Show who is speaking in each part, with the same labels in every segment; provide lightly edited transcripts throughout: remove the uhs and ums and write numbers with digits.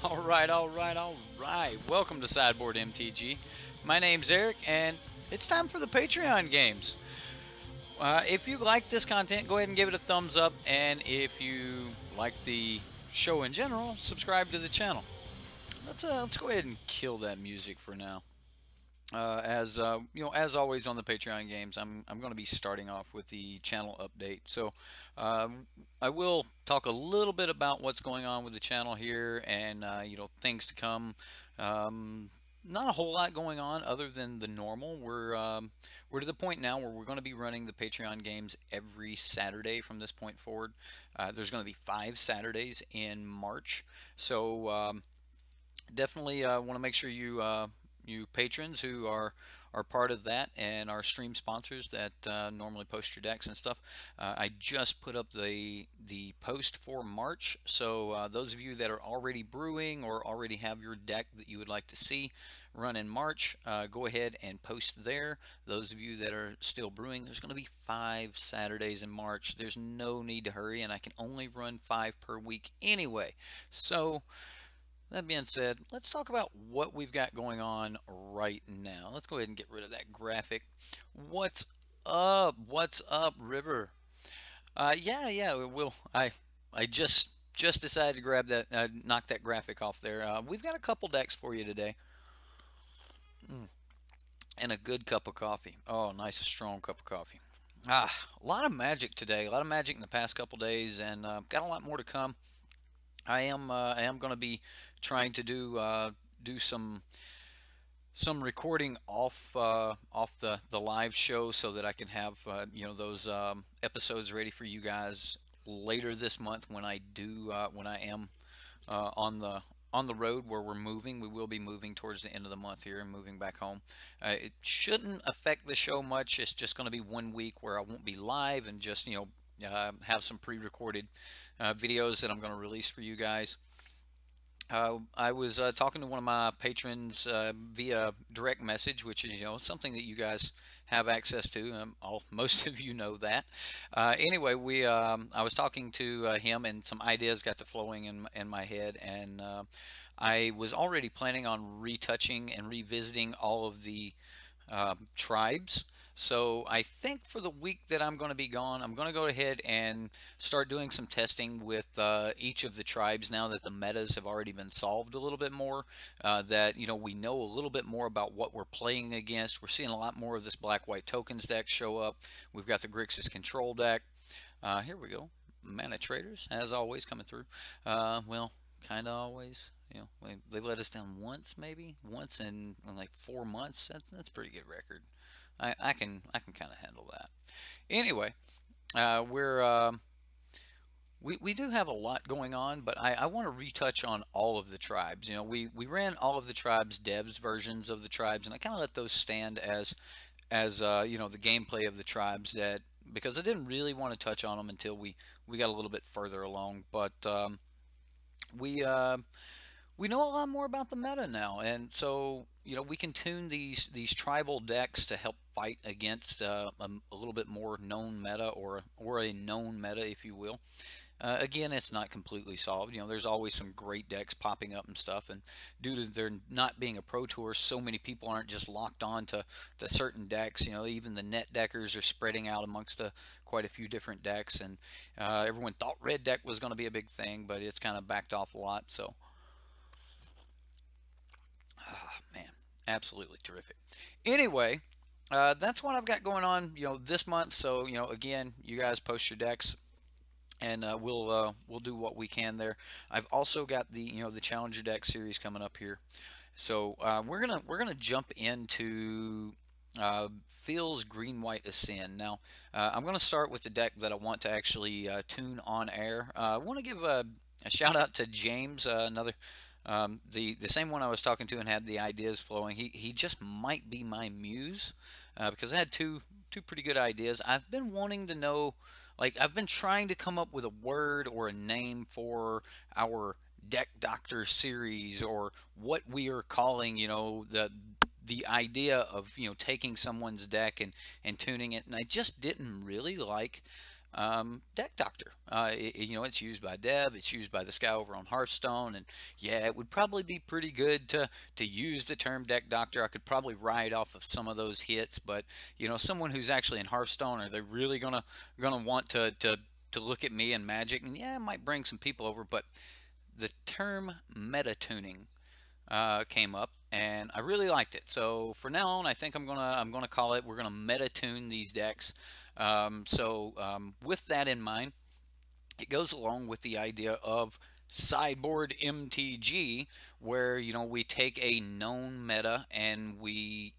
Speaker 1: All right. Welcome to Sideboard MTG. My name's Eric, and it's time for the Patreon games. If you like this content, go ahead and give it a thumbs up, and if you like the show in general, subscribe to the channel. Let's go ahead and kill that music for now. As always on the Patreon games, I'm going to be starting off with the channel update. So I will talk a little bit about what's going on with the channel here, and things to come. Not a whole lot going on other than the normal. We're to the point now where we're going to be running the Patreon games every Saturday from this point forward. There's going to be 5 Saturdays in March, so definitely want to make sure you patrons who are part of that and our stream sponsors that normally post your decks and stuff. I just put up the post for March, so those of you that are already brewing or already have your deck that you would like to see run in March, go ahead and post there. Those of you that are still brewing, there's going to be 5 Saturdays in March. There's no need to hurry, and I can only run 5 per week anyway. So that being said, let's talk about what we've got going on right now. Let's go ahead and get rid of that graphic. What's up? What's up, River? Yeah. I just decided to grab that, knock that graphic off there. We've got a couple decks for you today, and a good cup of coffee. Oh, nice, strong cup of coffee. A lot of magic today. A lot of magic in the past couple days, and got a lot more to come. I am going to be trying to do some recording off the live show so that I can have those episodes ready for you guys later this month when I am on the road where we're moving. We will be moving towards the end of the month here and moving back home. It shouldn't affect the show much. It's just going to be 1 week where I won't be live and just have some pre-recorded videos that I'm going to release for you guys. I was talking to one of my patrons via direct message, which is something that you guys have access to. Most of you know that. Anyway, I was talking to him, and some ideas got to flowing in my head, and I was already planning on retouching and revisiting all of the tribes. So I think for the week that I'm going to be gone, I'm going to go ahead and start doing some testing with each of the tribes now that the metas have already been solved a little bit more, that we know a little bit more about what we're playing against. We're seeing a lot more of this black-white tokens deck show up. We've got the Grixis control deck. Here we go. Mana Traders, as always, coming through. Well, kind of always. They've let us down once, maybe once in like 4 months. That's a pretty good record. I can kind of handle that. Anyway, we do have a lot going on, but I want to retouch on all of the tribes. We ran all of the tribes devs versions of the tribes, and I kind of let those stand as the gameplay of the tribes, that because I didn't really want to touch on them until we got a little bit further along. But we know a lot more about the meta now, and so we can tune these tribal decks to help fight against a little bit more known meta, or a known meta, if you will. Again, it's not completely solved. There's always some great decks popping up and stuff, and due to there not being a pro tour, so many people aren't just locked on to certain decks. Even the net deckers are spreading out amongst quite a few different decks, and everyone thought red deck was going to be a big thing, but it's kind of backed off a lot. So man, absolutely terrific. Anyway, that's what I've got going on this month. So again, you guys post your decks, and we'll do what we can there. I've also got the the Challenger deck series coming up here, so we're gonna jump into Phil's Green White Ascend. Now I'm gonna start with the deck that I want to actually tune on air. I want to give a shout out to James, another the same one I was talking to and had the ideas flowing. He just might be my muse, because I had two pretty good ideas. I've been wanting to know, like, I've been trying to come up with a word or a name for our Deck Doctor series, or what we are calling the idea of taking someone's deck and tuning it, and I just didn't really like deck doctor. You know, it's used by Deb, it's used by this guy over on Hearthstone, and yeah, it would probably be pretty good to use the term deck doctor. I could probably ride off of some of those hits, but you know, someone who's actually in Hearthstone, are they really gonna want to look at me and Magic? And yeah, it might bring some people over, but the term meta tuning came up, and I really liked it. So for now on, I think I'm gonna call it. We're gonna meta tune these decks. With that in mind, it goes along with the idea of sideboard MTG, where you know we take a known meta and we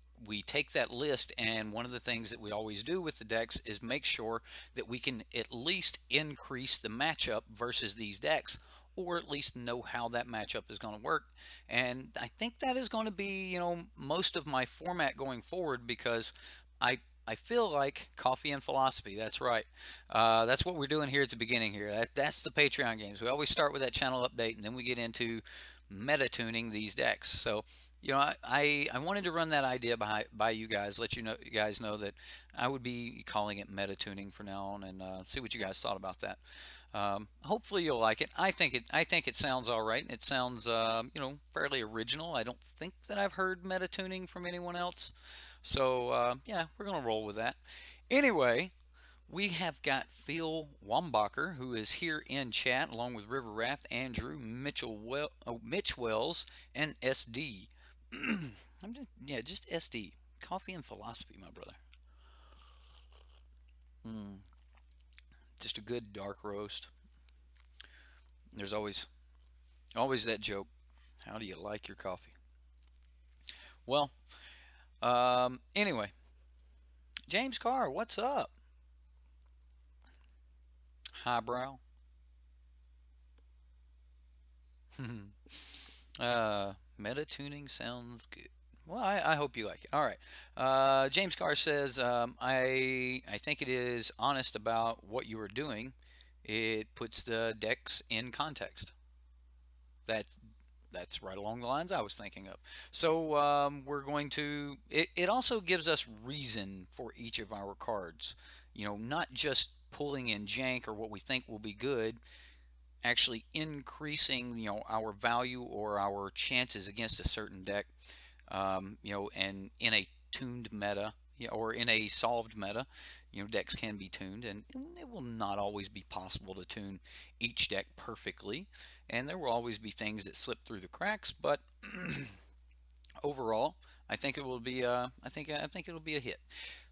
Speaker 1: take that list, and one of the things that we always do with the decks is make sure that we can at least increase the matchup versus these decks, or at least know how that matchup is going to work. And I think that is going to be, you know, most of my format going forward, because I feel like coffee and philosophy. That's right. That's what we're doing here at the beginning here. That's the Patreon games. We always start with that channel update, and then we get into meta tuning these decks. So, you know, I wanted to run that idea by you guys, let you guys know that I would be calling it meta tuning for now on, and see what you guys thought about that. Hopefully you'll like it. I think it sounds all right. It sounds you know, fairly original. I don't think that I've heard meta tuning from anyone else. So yeah, we're gonna roll with that. Anyway, we have got Phil Wambacher, who is here in chat, along with River Rath, Andrew, Mitch Wells, and SD. Just SD. Coffee and philosophy, my brother. Mm, just a good dark roast. There's always that joke. How do you like your coffee? Well, anyway, James Carr, what's up? Highbrow. Meta tuning sounds good. Well, I hope you like it. All right. James Carr says, I think it is honest about what you are doing. It puts the decks in context. That's that's right along the lines I was thinking of. So we're going to. It also gives us reason for each of our cards. You know, not just pulling in jank or what we think will be good, actually increasing, you know, our value or our chances against a certain deck. You know, and in a tuned meta, you know, or in a solved meta, you know, decks can be tuned, and it will not always be possible to tune each deck perfectly, and there will always be things that slip through the cracks. But overall, I think it will be. I think it'll be a hit.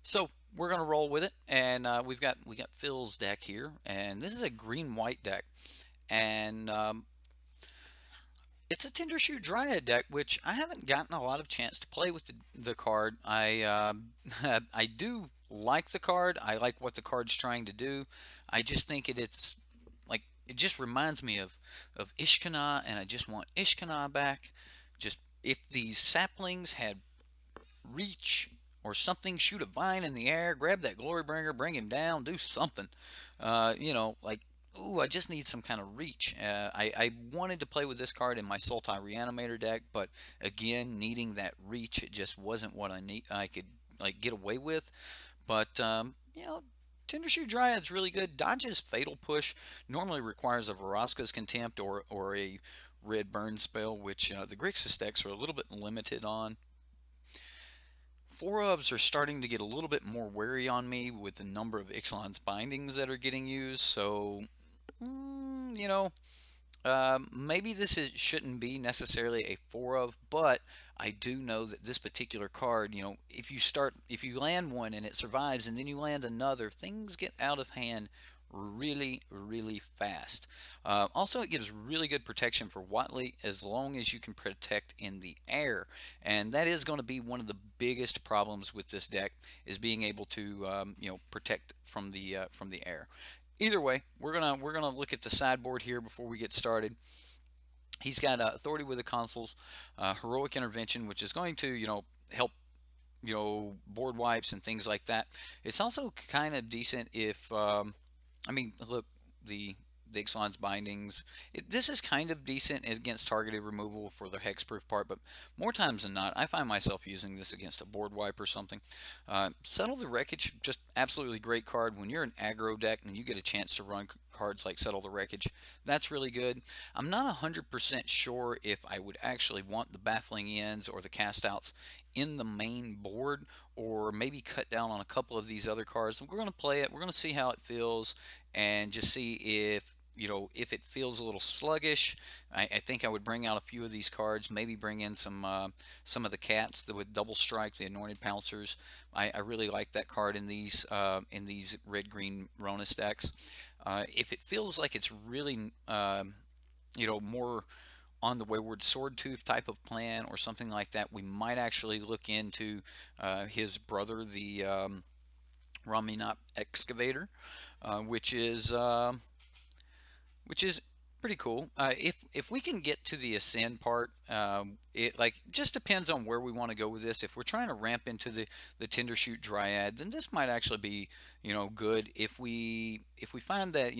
Speaker 1: So we're gonna roll with it, and we got Phil's deck here, and this is a green-white deck, and it's a Tindershoe Dryad deck, which I haven't gotten a lot of chance to play with the card. I do like the card. I like what the card's trying to do. I just think it's like, it just reminds me of Ishkana, and I just want Ishkana back. Just, if these saplings had reach or something, shoot a vine in the air, grab that glory bringer, bring him down, do something. You know, like, ooh, I just need some kind of reach. I wanted to play with this card in my Sultai Reanimator deck, but again, needing that reach, it just wasn't what I could like get away with. But you know, Tindershoe Dryad's really good. Dodge's Fatal Push normally requires a Vraska's Contempt or a Red Burn spell, which the Grixis decks are a little bit limited on. 4-ofs are starting to get a little bit more wary on me with the number of Ixalan's bindings that are getting used. So, you know, maybe shouldn't be necessarily a 4-of, but I do know that this particular card, you know, if you land one and it survives and then you land another, things get out of hand really, really fast. Also, it gives really good protection for Watley as long as you can protect in the air, and that is going to be one of the biggest problems with this deck, is being able to you know, protect from the air. Either way, we're gonna look at the sideboard here before we get started. He's got Authority with the Consuls, Heroic Intervention, which is going to, you know, help, you know, board wipes and things like that. It's also kind of decent if I mean, look, the Ixalan's bindings. This is kind of decent against targeted removal for the hexproof part, but more times than not, I find myself using this against a board wipe or something. Settle the Wreckage, just absolutely great card when you're an aggro deck and you get a chance to run cards like Settle the Wreckage. That's really good. I'm not 100% sure if I would actually want the Baffling Ends or the Cast Outs in the main board, or maybe cut down on a couple of these other cards. We're going to play it. We're going to see how it feels and just see if, if it feels a little sluggish. I think I would bring out a few of these cards, maybe bring in some of the cats that would double strike, the Anointed Pouncers. I really like that card in these red-green Ronus decks. If it feels like it's really more on the Wayward Swordtooth type of plan or something like that, we might actually look into his brother, the Raminop Excavator, which is pretty cool. If we can get to the ascend part, it just depends on where we want to go with this. If we're trying to ramp into the Tindershoot Dryad, then this might actually be good. If we find that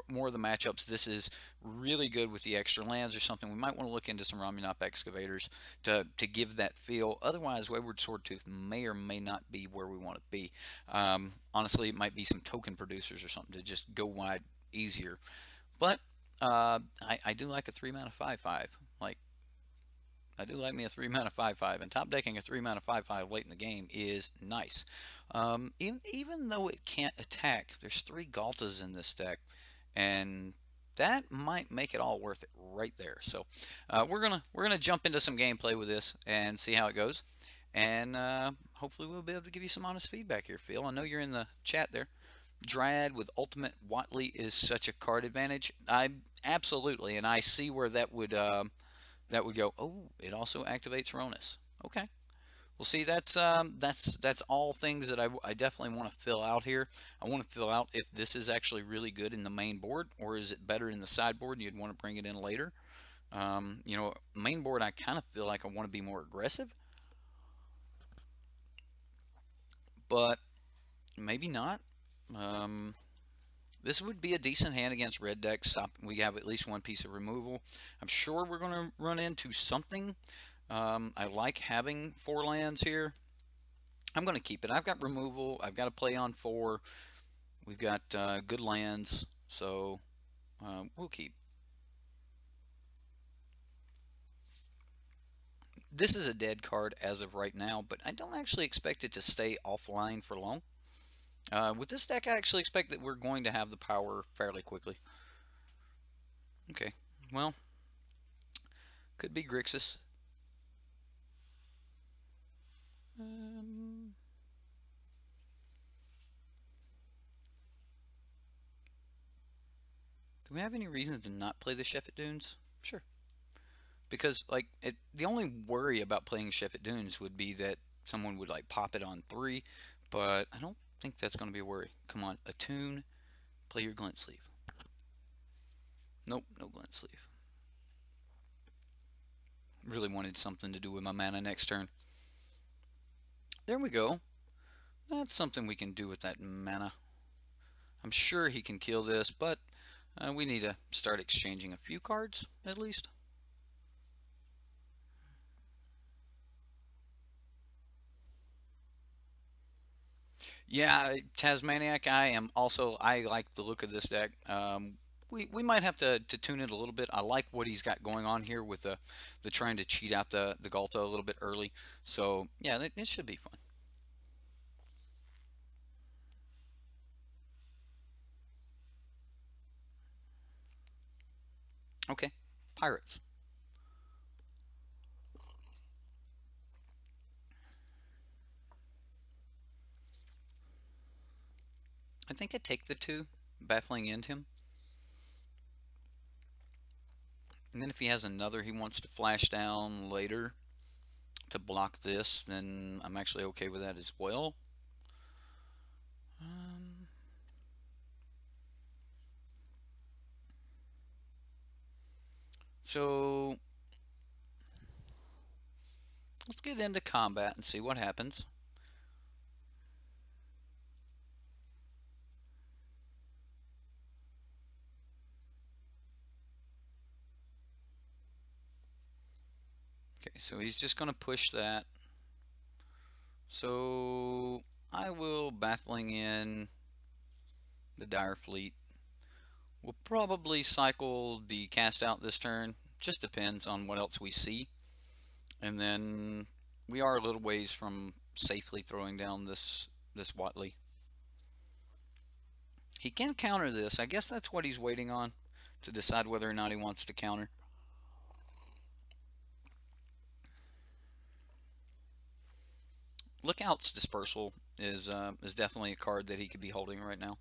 Speaker 1: more of the matchups, this is really good with the extra lands or something, we might want to look into some Ramunap Excavators to give that feel. Otherwise, Wayward Swordtooth may or may not be where we want to be. Honestly, it might be some token producers or something to just go wide easier. But I do like a 3-mana 5/5. I do like me a 3-mana 5/5, and top decking a 3-mana 5/5 late in the game is nice. Even though it can't attack, there's 3 Galtas in this deck, and that might make it all worth it right there. So we're gonna jump into some gameplay with this and see how it goes, and hopefully we'll be able to give you some honest feedback here, Phil. I know you're in the chat there. Dryad with Ultimate Watley is such a card advantage. I absolutely, and I see where that would go. Oh, it also activates Ronus. Okay. Well, see, that's all things that I definitely want to fill out here. I want to fill out if this is actually really good in the main board, or is it better in the sideboard and you'd want to bring it in later. Main board, I kind of feel like I want to be more aggressive, but maybe not. This would be a decent hand against red decks. We have at least one piece of removal. I'm sure we're going to run into something. I like having 4 lands here. I'm going to keep it. I've got removal. I've got to play on 4. We've got good lands, so we'll keep. This is a dead card as of right now, but I don't actually expect it to stay offline for long. With this deck, I actually expect that we're going to have the power fairly quickly. Okay, well, could be Grixis. Do we have any reason to not play the Sheffet Dunes? Sure. Because, the only worry about playing Sheffet Dunes would be that someone would, pop it on 3, but I don't think that's going to be a worry. Come on, attune, play your Glint Sleeve. Nope, no Glint Sleeve. Really wanted something to do with my mana next turn. There we go. That's something we can do with that mana. I'm sure he can kill this, but we need to start exchanging a few cards, at least. Yeah, Tasmaniac, I like the look of this deck. We might have to tune it a little bit. I like what he's got going on here with the trying to cheat out the Galta a little bit early. So, yeah, it should be fun. Okay, Pirates. I think I take the 2, Baffling End him. And then if he has another he wants to flash down later to block this, then I'm actually okay with that as well. So let's get into combat and see what happens. Okay, so he's just going to push that. So I will Baffling in the Dire Fleet. We'll probably cycle the Cast Out this turn. Just depends on what else we see. And then we are a little ways from safely throwing down this Watley. He can counter this. I guess that's what he's waiting on to decide whether or not he wants to counter. Lookout's Dispersal is definitely a card that he could be holding right now.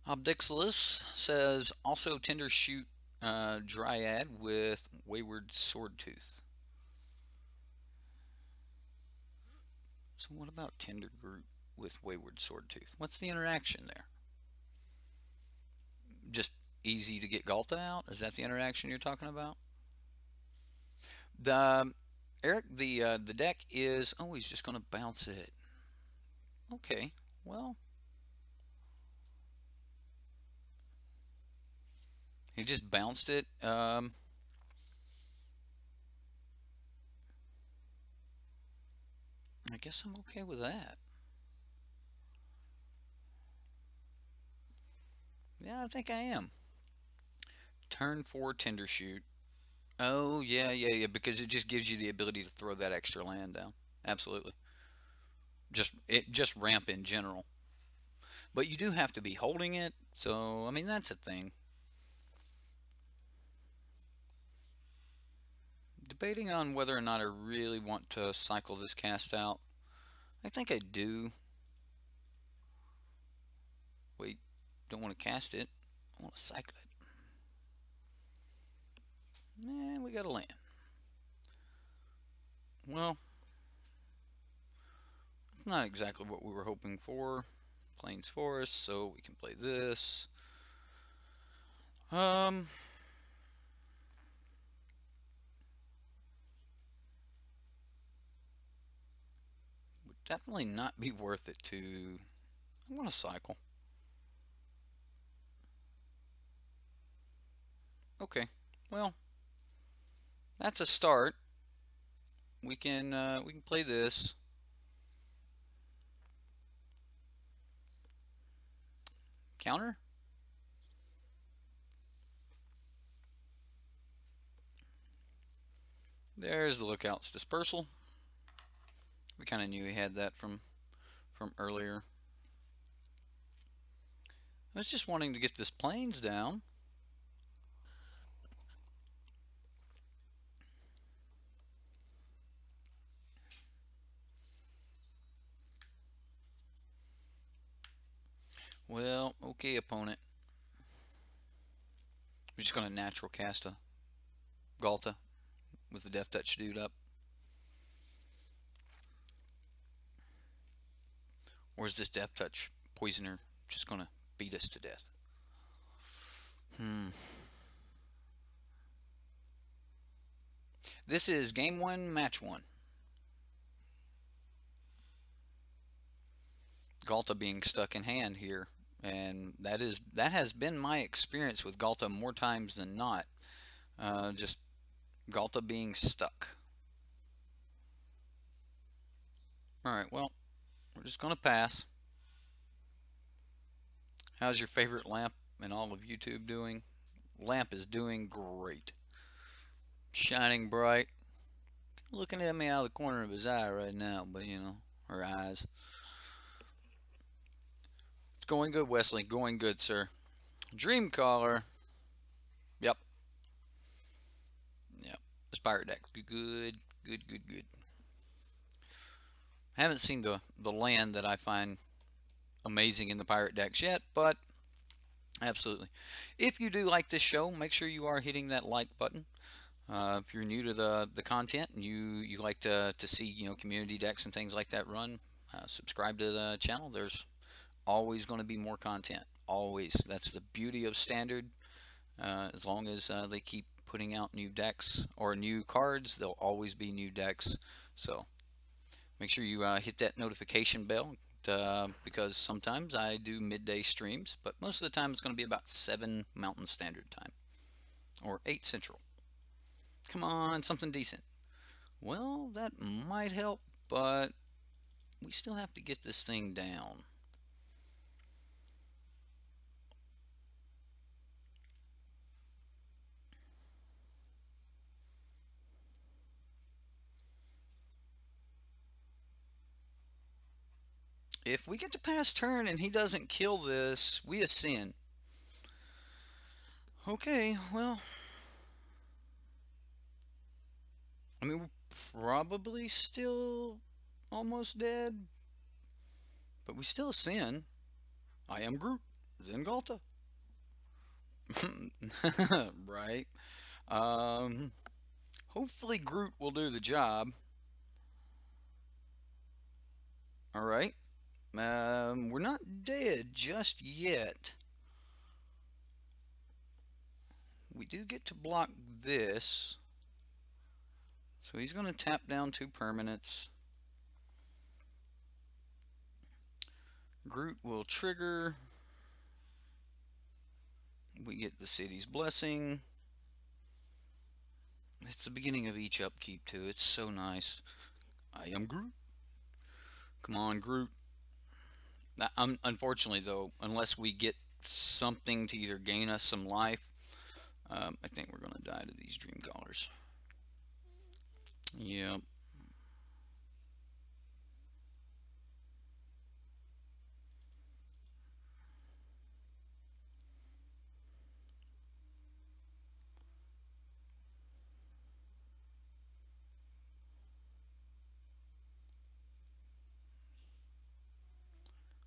Speaker 1: Obdixilus says also Tender Shoot Dryad with Wayward Swordtooth. So what about Tender Group with Wayward Swordtooth? What's the interaction there? Just easy to get Galta out? Is that the interaction you're talking about? Eric, the deck is, oh, he's just going to bounce it. Okay, well, he just bounced it. I guess I'm okay with that. Yeah, I think I am. Turn 4 Tender Shoot. Oh, yeah, because it just gives you the ability to throw that extra land down. Absolutely. Just ramp in general. But you do have to be holding it, so I mean that's a thing. Debating on whether or not I really want to cycle this Cast Out. I think I do. Wait, don't want to cast it. I want to cycle it. Man, we got a land. Well, it's not exactly what we were hoping for. Plains Forest, so we can play this. Would definitely not be worth it to. I want to cycle. Okay, well, that's a start. We can play this. Counter. There's the Lookout's Dispersal. We kind of knew he had that from earlier. I was just wanting to get this Plains down. Well, okay, opponent. We're just going to natural cast a Galta with the Death Touch dude up. Or is this Death Touch Poisoner just going to beat us to death? This is game 1, match 1. Galta being stuck in hand here, and that has been my experience with Galta more times than not. Just Galta being stuck. Alright, well, we're just going to pass. How's your favorite lamp in all of YouTube doing? Lamp is doing great. Shining bright. Looking at me out of the corner of his eye right now, but you know, her eyes. It's going good, Wesley. Going good, sir. Dreamcaller. Yep. This pirate deck. Good. I haven't seen the land that I find amazing in the pirate decks yet, but absolutely. If you do like this show, make sure you are hitting that like button. If you're new to the content and you like to see community decks and things like that run, subscribe to the channel. There's always going to be more content. Always. That's the beauty of Standard. As long as they keep putting out new decks or new cards, there'll always be new decks. So make sure you hit that notification bell because sometimes I do midday streams, but most of the time it's going to be about 7 Mountain Standard Time or 8 Central. Come on, something decent. Well, that might help, but we still have to get this thing down. If we get to pass turn and he doesn't kill this, we ascend. Okay, well, I mean, we're probably still almost dead, but we still ascend. I am Groot, then Galta. Right. Um, Hopefully Groot will do the job. All right. We're not dead just yet. We do get to block this. So he's going to tap down 2 permanents. Groot will trigger. We get the city's blessing. It's the beginning of each upkeep too. It's so nice. I am Groot. Come on, Groot. Unfortunately though, unless we get something to either gain us some life, I think we're going to die to these Dream Callers. Yep.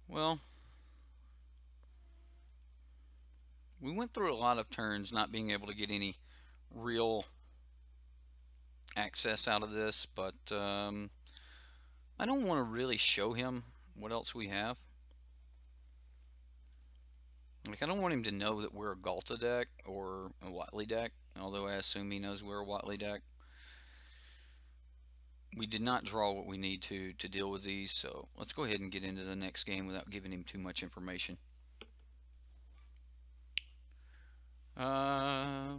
Speaker 1: Well, we went through a lot of turns not being able to get any real access out of this, but I don't want to really show him what else we have. Like, I don't want him to know that we're a Galta deck or a Watley deck, although I assume he knows we're a Watley deck. We did not draw what we need to deal with these, so let's go ahead and get into the next game without giving him too much information. I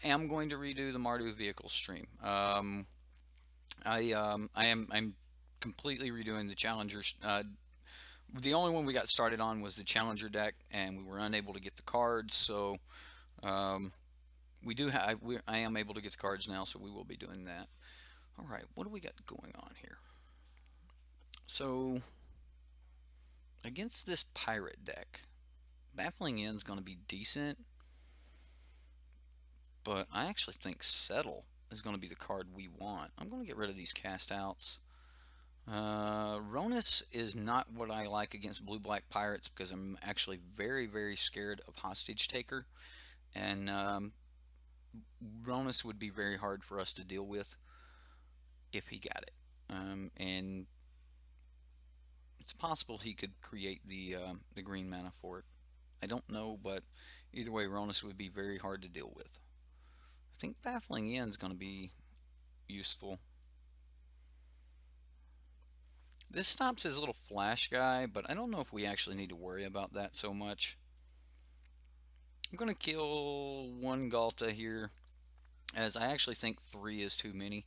Speaker 1: am going to redo the Mardu vehicle stream. I'm completely redoing the challengers. The only one we got started on was the challenger deck, and we were unable to get the cards. So I am able to get the cards now, so we will be doing that. All right, what do we got going on here? So against this pirate deck, Baffling End is going to be decent, but I actually think Settle is going to be the card we want. I'm going to get rid of these cast outs. Ronus is not what I like against blue-black pirates because I'm actually very, very scared of Hostage Taker, and Ronus would be very hard for us to deal with if he got it. And it's possible he could create the green mana for it. I don't know, but either way, Ronus would be very hard to deal with. I think Baffling End is going to be useful. This stops his little flash guy, but I don't know if we actually need to worry about that so much. I'm going to kill 1 Galta here, as I actually think 3 is too many.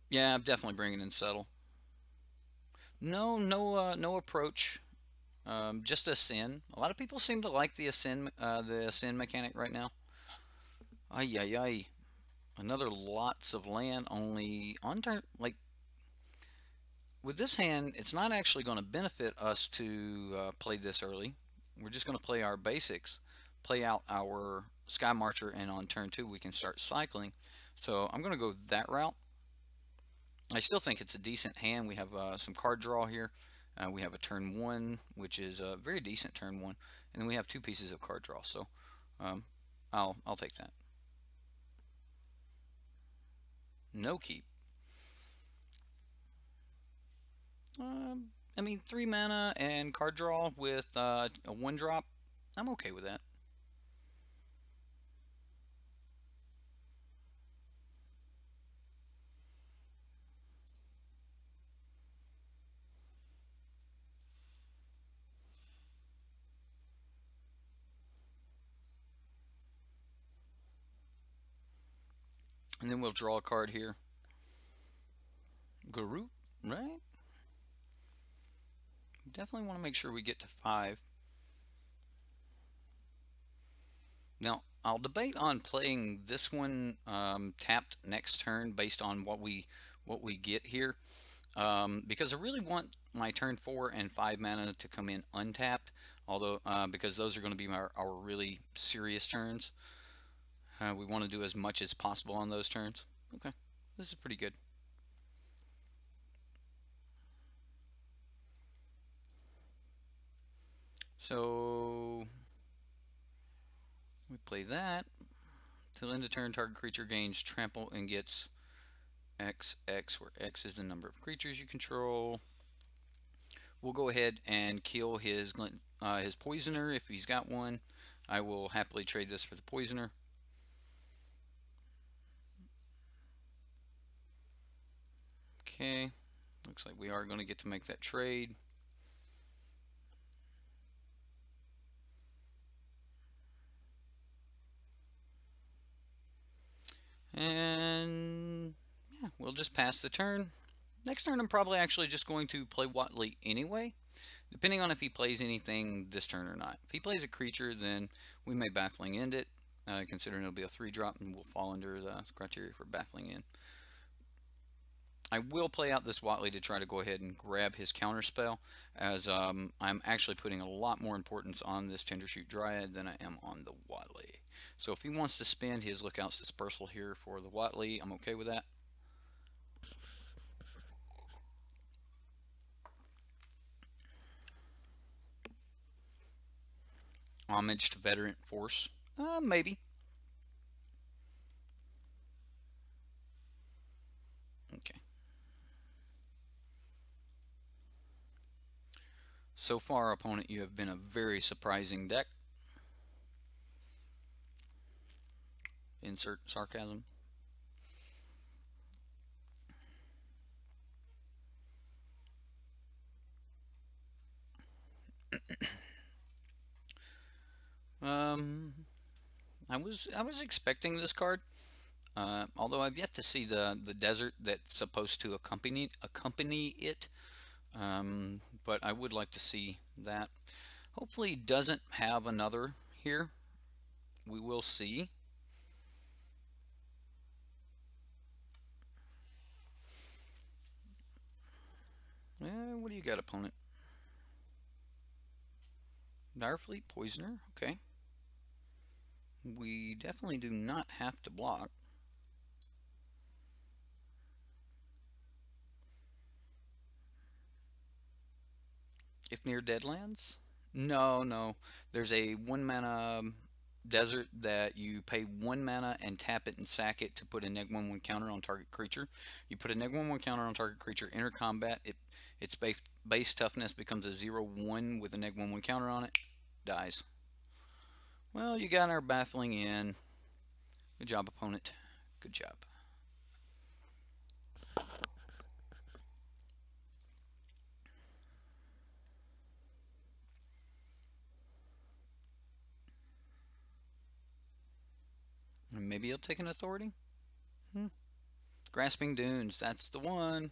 Speaker 1: Yeah, I'm definitely bringing in Settle. No approach. Just Ascend. A lot of people seem to like the Ascend mechanic right now. Ay ay ay. Another lots of land, only on turn. Like, with this hand, it's not actually going to benefit us to play this early. We're just going to play our basics, play out our Sky Marcher, and on turn 2 we can start cycling. So I'm going to go that route. I still think it's a decent hand. We have some card draw here. We have a turn 1, which is a very decent turn 1, and then we have 2 pieces of card draw. So I'll take that. No keep. I mean, 3 mana and card draw with a 1-drop. I'm okay with that. And then we'll draw a card here. Garut, right? Definitely want to make sure we get to 5. Now, I'll debate on playing this one tapped next turn based on what we get here, because I really want my turn 4 and 5 mana to come in untapped. Although, because those are going to be our really serious turns, we want to do as much as possible on those turns. Okay, this is pretty good. So we play that. Till end of turn, target creature gains trample and gets XX, where X is the number of creatures you control. We'll go ahead and kill his poisoner if he's got one. I will happily trade this for the poisoner. Okay, looks like we are going to get to make that trade. And yeah, we'll just pass the turn. Next turn, I'm probably actually just going to play Watley anyway, depending on if he plays anything this turn or not. If he plays a creature, then we may Baffling End it, considering it'll be a 3-drop and will fall under the criteria for Baffling End. I will play out this Watley to try to go ahead and grab his counterspell, as I'm actually putting a lot more importance on this Tendershoot Dryad than I am on the Watley. So if he wants to spend his Lookout's Dispersal here for the Watley, I'm okay with that. Homage to Veteran Force, maybe. Okay. So far, opponent, you have been a very surprising deck. Insert sarcasm. I was expecting this card, although I've yet to see the desert that's supposed to accompany it. But I would like to see that. Hopefully, he doesn't have another here. We will see. What do you got, opponent? Direfleet Poisoner, okay. We definitely do not have to block. If near Deadlands? No. There's a 1 mana desert that you pay 1 mana and tap it and sack it to put a -1/1 counter on target creature. You put a -1/1 counter on target creature, enter combat, its base toughness becomes a 0/1 with a -1/1 counter on it, dies. Well, you got our Baffling in. Good job, opponent. Good job. Maybe he'll take an authority? Grasping Dunes, that's the one.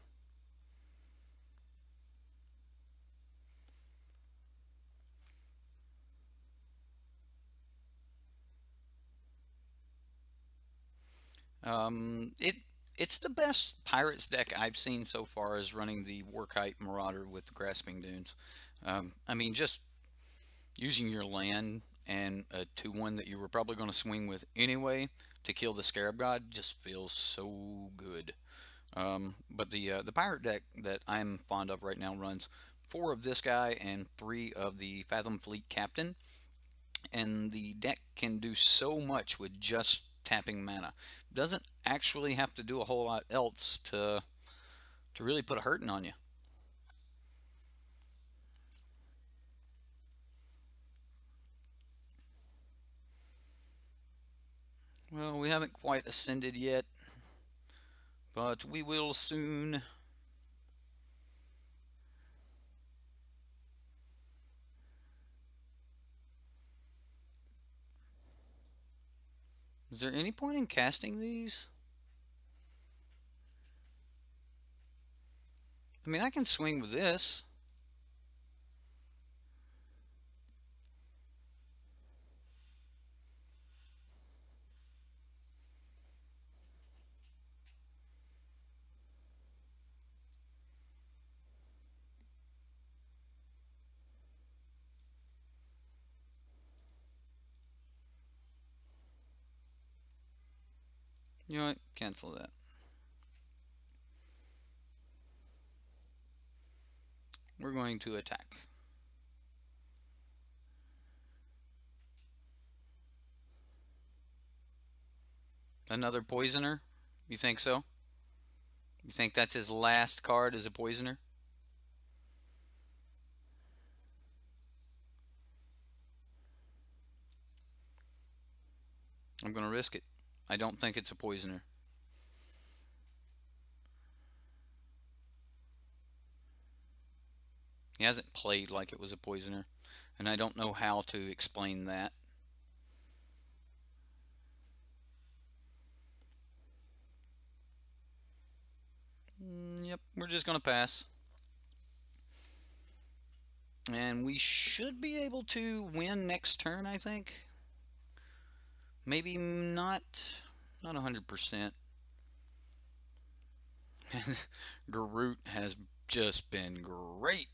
Speaker 1: It's the best Pirates deck I've seen so far, as running the Warkite Marauder with the Grasping Dunes. I mean, just using your land and a 2/1 that you were probably going to swing with anyway to kill the Scarab God just feels so good. But the pirate deck that I'm fond of right now runs 4 of this guy and 3 of the Fathom Fleet Captain, and the deck can do so much with just tapping mana. Doesn't actually have to do a whole lot else to really put a hurting on you. Well, we haven't quite ascended yet, but we will soon. Is there any point in casting these? I mean, I can swing with this. You know what? Cancel that. We're going to attack. Another poisoner? You think so? You think that's his last card as a poisoner? I'm going to risk it. I don't think it's a poisoner. He hasn't played like it was a poisoner, and I don't know how to explain that. Yep, we're just going to pass. And we should be able to win next turn, I think. Maybe not 100%. Garroot has just been great.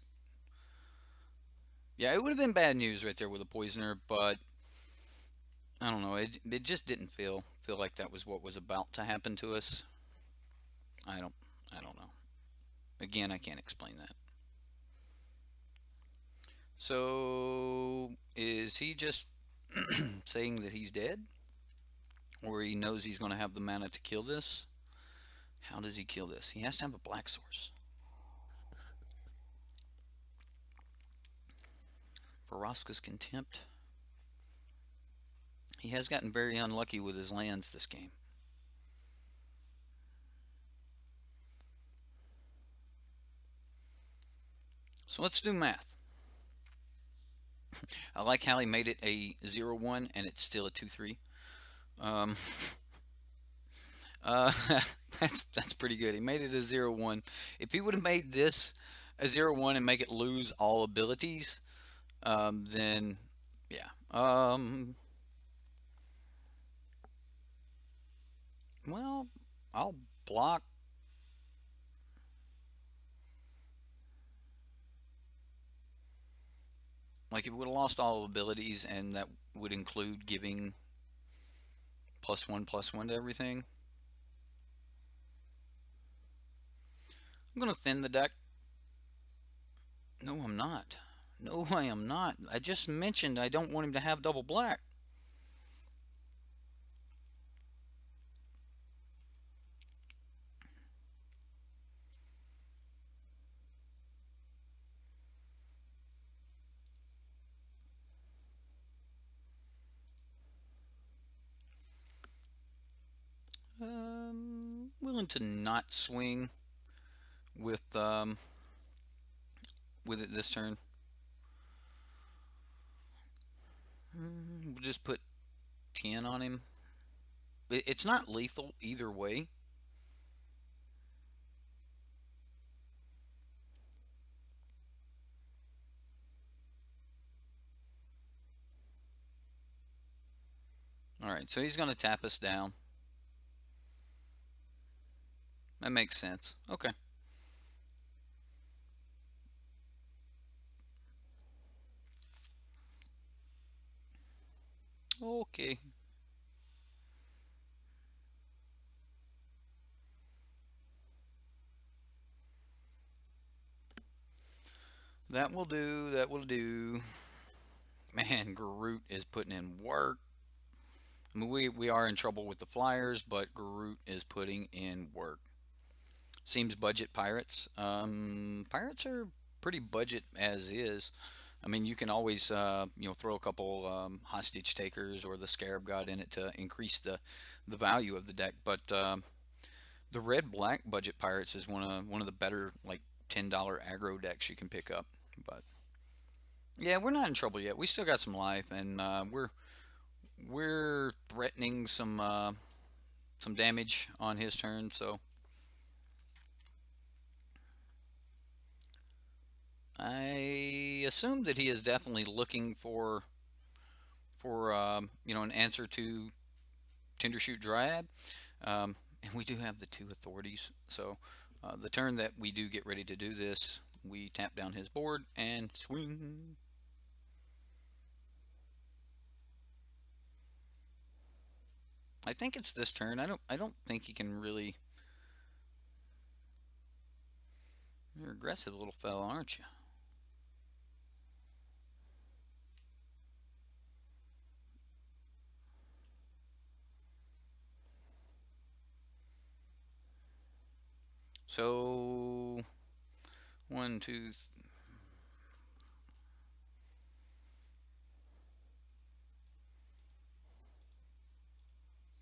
Speaker 1: Yeah, it would have been bad news right there with a poisoner, but I don't know. It just didn't feel like that was what was about to happen to us. I don't know. Again, I can't explain that. So is he just saying that he's dead, or he knows he's going to have the mana to kill this? How does he kill this? He has to have a black source. Vraska's Contempt. He has gotten very unlucky with his lands this game. So let's do math. I like how he made it a 0-1 and it's still a 2-3. That's pretty good. He made it a 0-1. If he would have made this a 0-1 and make it lose all abilities, then yeah. Well, I'll block. Like, if it would have lost all abilities, and that would include giving +1/+1 to everything. I'm going to thin the deck. No, I'm not. No, I am not. I just mentioned I don't want him to have double black. Willing to not swing with it this turn. We'll just put 10 on him. It's not lethal either way. Alright, so he's going to tap us down. That makes sense. Okay. Okay. That will do. That will do. Man, Garroot is putting in work. I mean, we are in trouble with the Flyers, but Garroot is putting in work. Seems budget Pirates. Pirates are pretty budget as is. I mean, you can always throw a couple hostage takers or the Scarab God in it to increase the value of the deck. But the red black budget Pirates is one of the better like $10 aggro decks you can pick up. But yeah, we're not in trouble yet. We still got some life, and we're threatening some damage on his turn. So I assume that he is definitely looking for you know, an answer to Tindershoot Dryad. And we do have the 2 authorities, so the turn that we do get ready to do this, we tap down his board and swing. I think it's this turn. I don't think he can really. You're an aggressive little fella, aren't you? So 1, 2.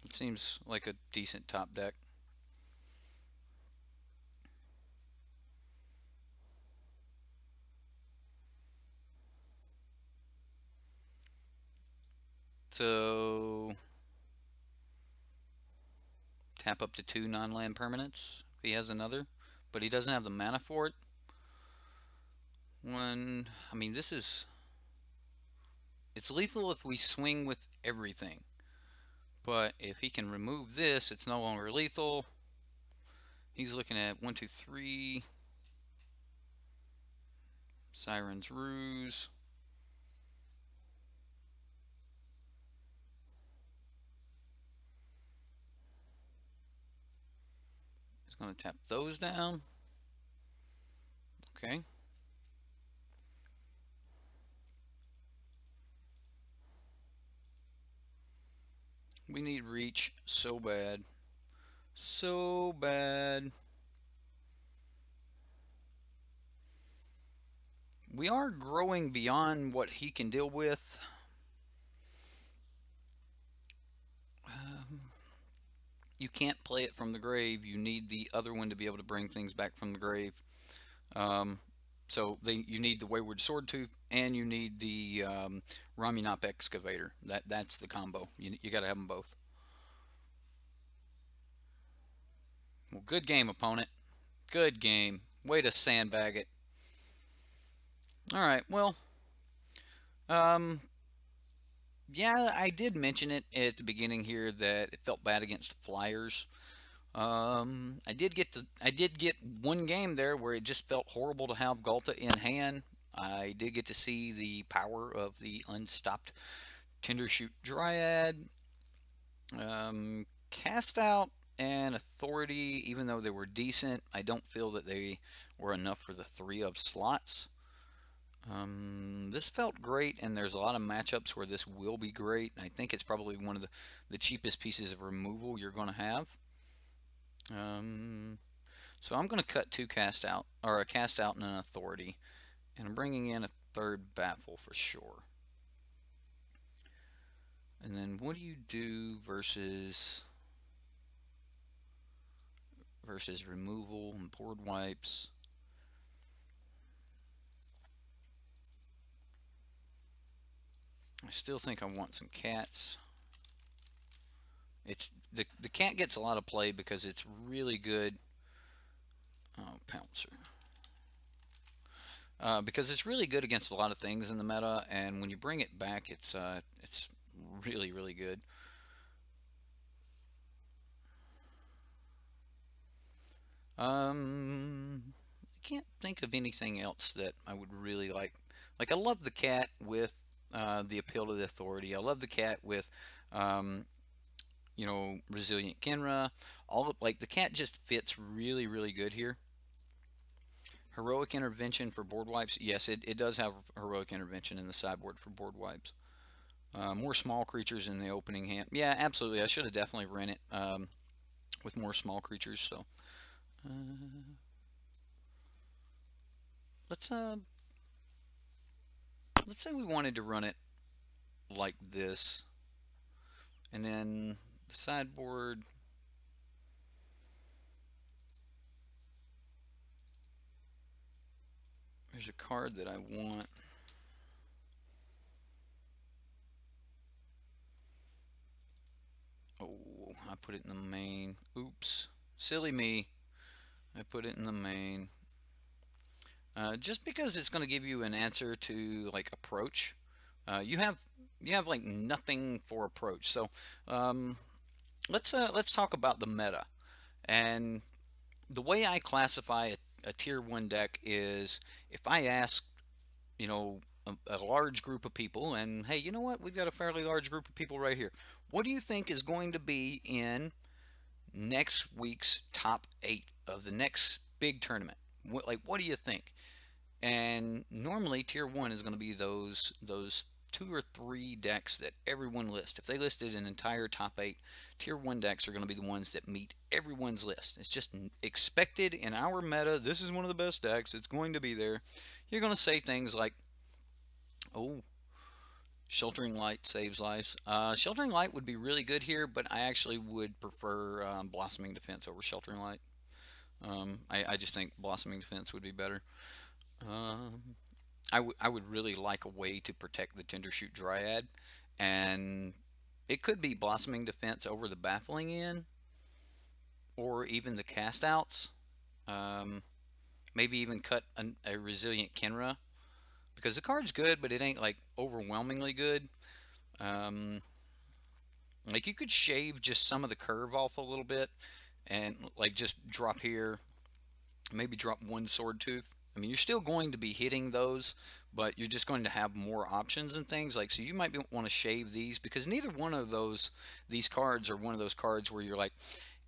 Speaker 1: It seems like a decent top deck. So tap up to 2 non-land permanents if he has another, but he doesn't have the mana for it. I mean, it's lethal if we swing with everything, but if he can remove this, it's no longer lethal. He's looking at 1, 2, 3. Siren's Ruse. He's going to tap those down. Okay. We need reach so bad. So bad. We are growing beyond what he can deal with. You can't play it from the grave. You need the other one to be able to bring things back from the grave. So you need the Wayward Swordtooth and you need the Ramunap Excavator. That's the combo. You got to have them both. Well, good game, opponent. Good game. Way to sandbag it. All right. Well, yeah, I did mention it at the beginning here that it felt bad against Flyers. I did get one game there where it just felt horrible to have Galta in hand. I did get to see the power of the unstopped Tindershoot Dryad. Cast Out and Authority, even though they were decent, I don't feel that they were enough for the 3 of slots. This felt great, and there's a lot of matchups where this will be great. I think it's probably one of the cheapest pieces of removal you're going to have. So I'm going to cut 2 cast out, or a cast out and an authority, and I'm bringing in a 3rd baffle for sure. And then what do you do versus removal and board wipes? I still think I want some cats. It's the cat gets a lot of play because it's really good. Oh, Pouncer. Because it's really good against a lot of things in the meta, and when you bring it back, it's really, really good. I can't think of anything else that I would really like. Like, I love the cat with the appeal to the authority. I love the cat with you know, Resilient Kenra. Like, the cat just fits really, really good here. Heroic Intervention for board wipes. Yes, it does have Heroic Intervention in the sideboard for board wipes. More small creatures in the opening hand. Yeah, absolutely. I should have definitely ran it with more small creatures. So let's say we wanted to run it like this, and then the sideboard. There's a card that I want. Oh, I put it in the main. Oops. Silly me. I put it in the main. just because it's going to give you an answer to like approach. You have like nothing for approach. So um, let's talk about the meta. And the way I classify a tier one deck is if I ask, you know, a large group of people, and hey, you know what? We've got a fairly large group of people right here. What do you think is going to be in next week's top 8 of the next big tournament? What do you think? And normally tier 1 is going to be those 2 or 3 decks that everyone lists. If they listed an entire top 8, tier 1 decks are going to be the ones that meet everyone's list. It's just expected in our meta. This is one of the best decks. It's going to be there. You're going to say things like, oh, Sheltering Light saves lives. Sheltering Light would be really good here, but I actually would prefer Blossoming Defense over Sheltering Light. I just think Blossoming Defense would be better. Um, I would really like a way to protect the Tendershoot Dryad, and it could be Blossoming Defense over the Baffling End, or even the Cast Outs. Um, Maybe even cut a Resilient Kenra, because the card's good, but it ain't like overwhelmingly good. Um, like you could shave just some of the curve off a little bit, and like just drop here, maybe drop one Sword Tooth. I mean, you're still going to be hitting those, but you're just going to have more options and things like, so you might want to shave these, because neither one of these cards are one of those cards where you're like,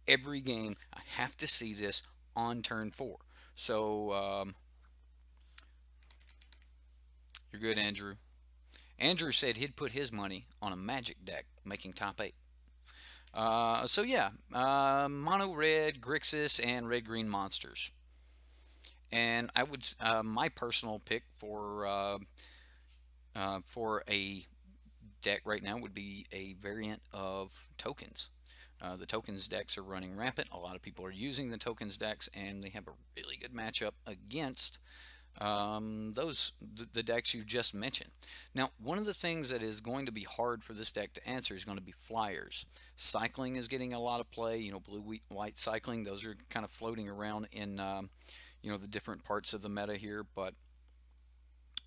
Speaker 1: every game I have to see this on turn 4. So you're good, Andrew. Andrew said he'd put his money on a Magic deck making top 8. So yeah, mono red Grixis and red green monsters. And I would my personal pick for a deck right now would be a variant of tokens. The tokens decks are running rampant. A lot of people are using the tokens decks, and they have a really good matchup against the decks you just mentioned. Now, one of the things that is going to be hard for this deck to answer is going to be flyers. Cycling is getting a lot of play. You know, blue, white cycling. Those are kind of floating around in you know, the different parts of the meta here. But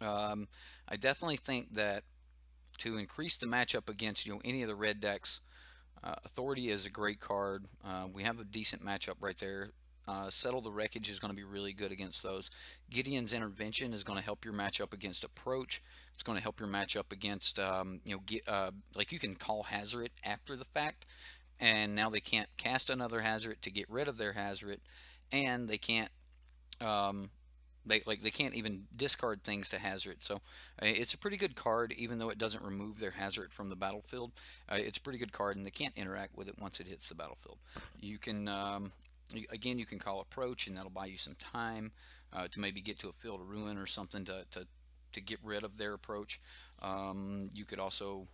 Speaker 1: I definitely think that to increase the matchup against, you know, any of the red decks, Authority is a great card. We have a decent matchup right there. Settle the Wreckage is going to be really good against those. Gideon's Intervention is going to help your matchup against Approach. It's going to help your matchup against, you know, like you can call Hazard after the fact, and now they can't cast another Hazard to get rid of their Hazard, and they can't, they can't even discard things to Hazard. So it's a pretty good card, even though it doesn't remove their Hazard from the battlefield. It's a pretty good card, and they can't interact with it once it hits the battlefield. You can again, you can call Approach, and that'll buy you some time to maybe get to a Field of Ruin or something to get rid of their Approach. You could also,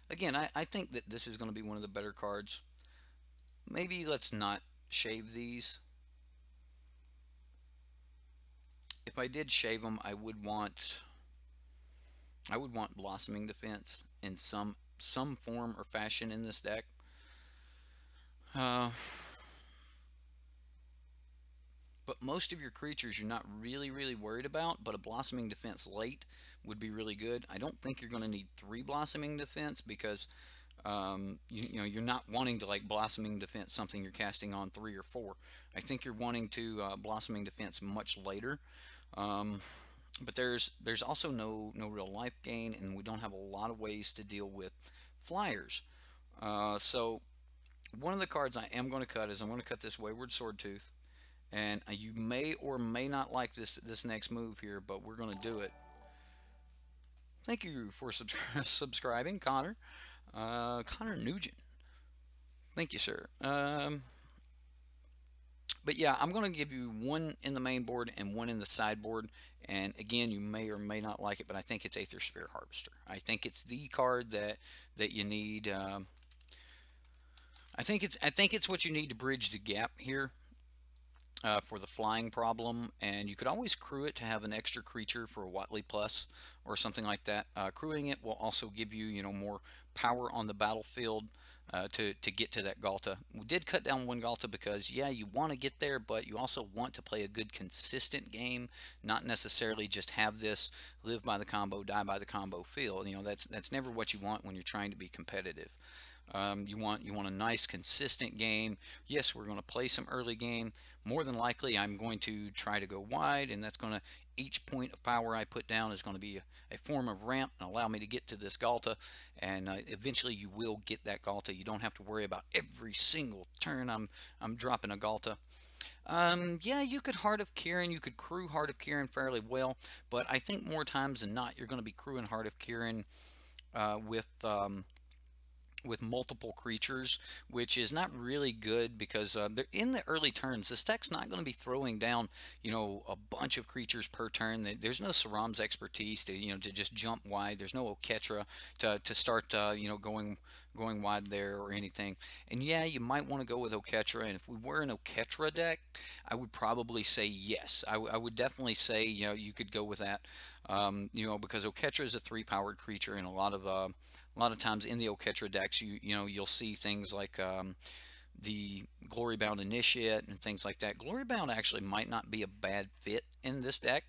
Speaker 1: again, I think that this is going to be one of the better cards. Maybe let's not shave these. If I did shave them, I would want Blossoming Defense in some form or fashion in this deck. But most of your creatures you're not really worried about, but a Blossoming Defense late would be really good. I don't think you're going to need 3 Blossoming Defense, because you know, you're not wanting to like Blossoming Defense something you're casting on 3 or 4. I think you're wanting to Blossoming Defense much later. But there's also no real life gain, and we don't have a lot of ways to deal with flyers. So one of the cards I am going to cut is I'm going to cut this Wayward Swordtooth, and you may or may not like this next move here, but we're going to do it. Thank you for subscribing, Connor. Connor Nugent. Thank you, sir. But yeah, I'm going to give you one in the main board and one in the sideboard. And again, you may or may not like it, but I think it's Aether Sphere Harvester. I think it's the card that you need. I think it's what you need to bridge the gap here for the flying problem. And you could always crew it to have an extra creature for a Watley Plus or something like that. Crewing it will also give you, you know, more power on the battlefield to get to that Galta. We did cut down one Galta because, yeah, you want to get there, but you also want to play a good consistent game, not necessarily just have this live by the combo, die by the combo feel. You know, that's never what you want when you're trying to be competitive. You want a nice consistent game. Yes, we're going to play some early game. More than likely, I'm going to try to go wide, and that's going to, each point of power I put down is going to be a form of ramp and allow me to get to this Galta, and eventually you will get that Galta. You don't have to worry about every single turn I'm dropping a Galta. Yeah, you could Heart of Kirin, you could crew Heart of Kirin fairly well, but I think more times than not you're going to be crewing Heart of Kirin with multiple creatures, which is not really good because in the early turns, this deck's not going to be throwing down, you know, a bunch of creatures per turn. There's no Saram's expertise to, you know, to just jump wide. There's no Oketra to start, you know, going wide there or anything. And yeah, you might want to go with Oketra. And if we were an Oketra deck, I would probably say yes. I would definitely say, you know, you could go with that. You know, because Oketra is a 3-powered creature, and a lot of times in the Oketra decks, you know, you'll see things like the Glory Bound Initiate and things like that. Glory Bound actually might not be a bad fit in this deck.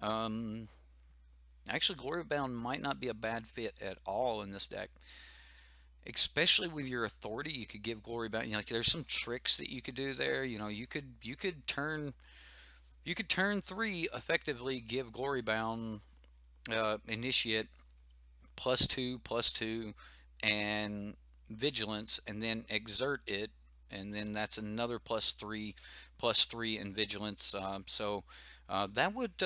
Speaker 1: Actually, Glory Bound might not be a bad fit at all in this deck, especially with your authority. You could give Glory Bound, you know, like there's some tricks that you could do there. You know, you could turn 3 effectively, give Glory Bound Initiate +2/+2 and Vigilance, and then exert it, and then that's another +3/+3 and Vigilance. That would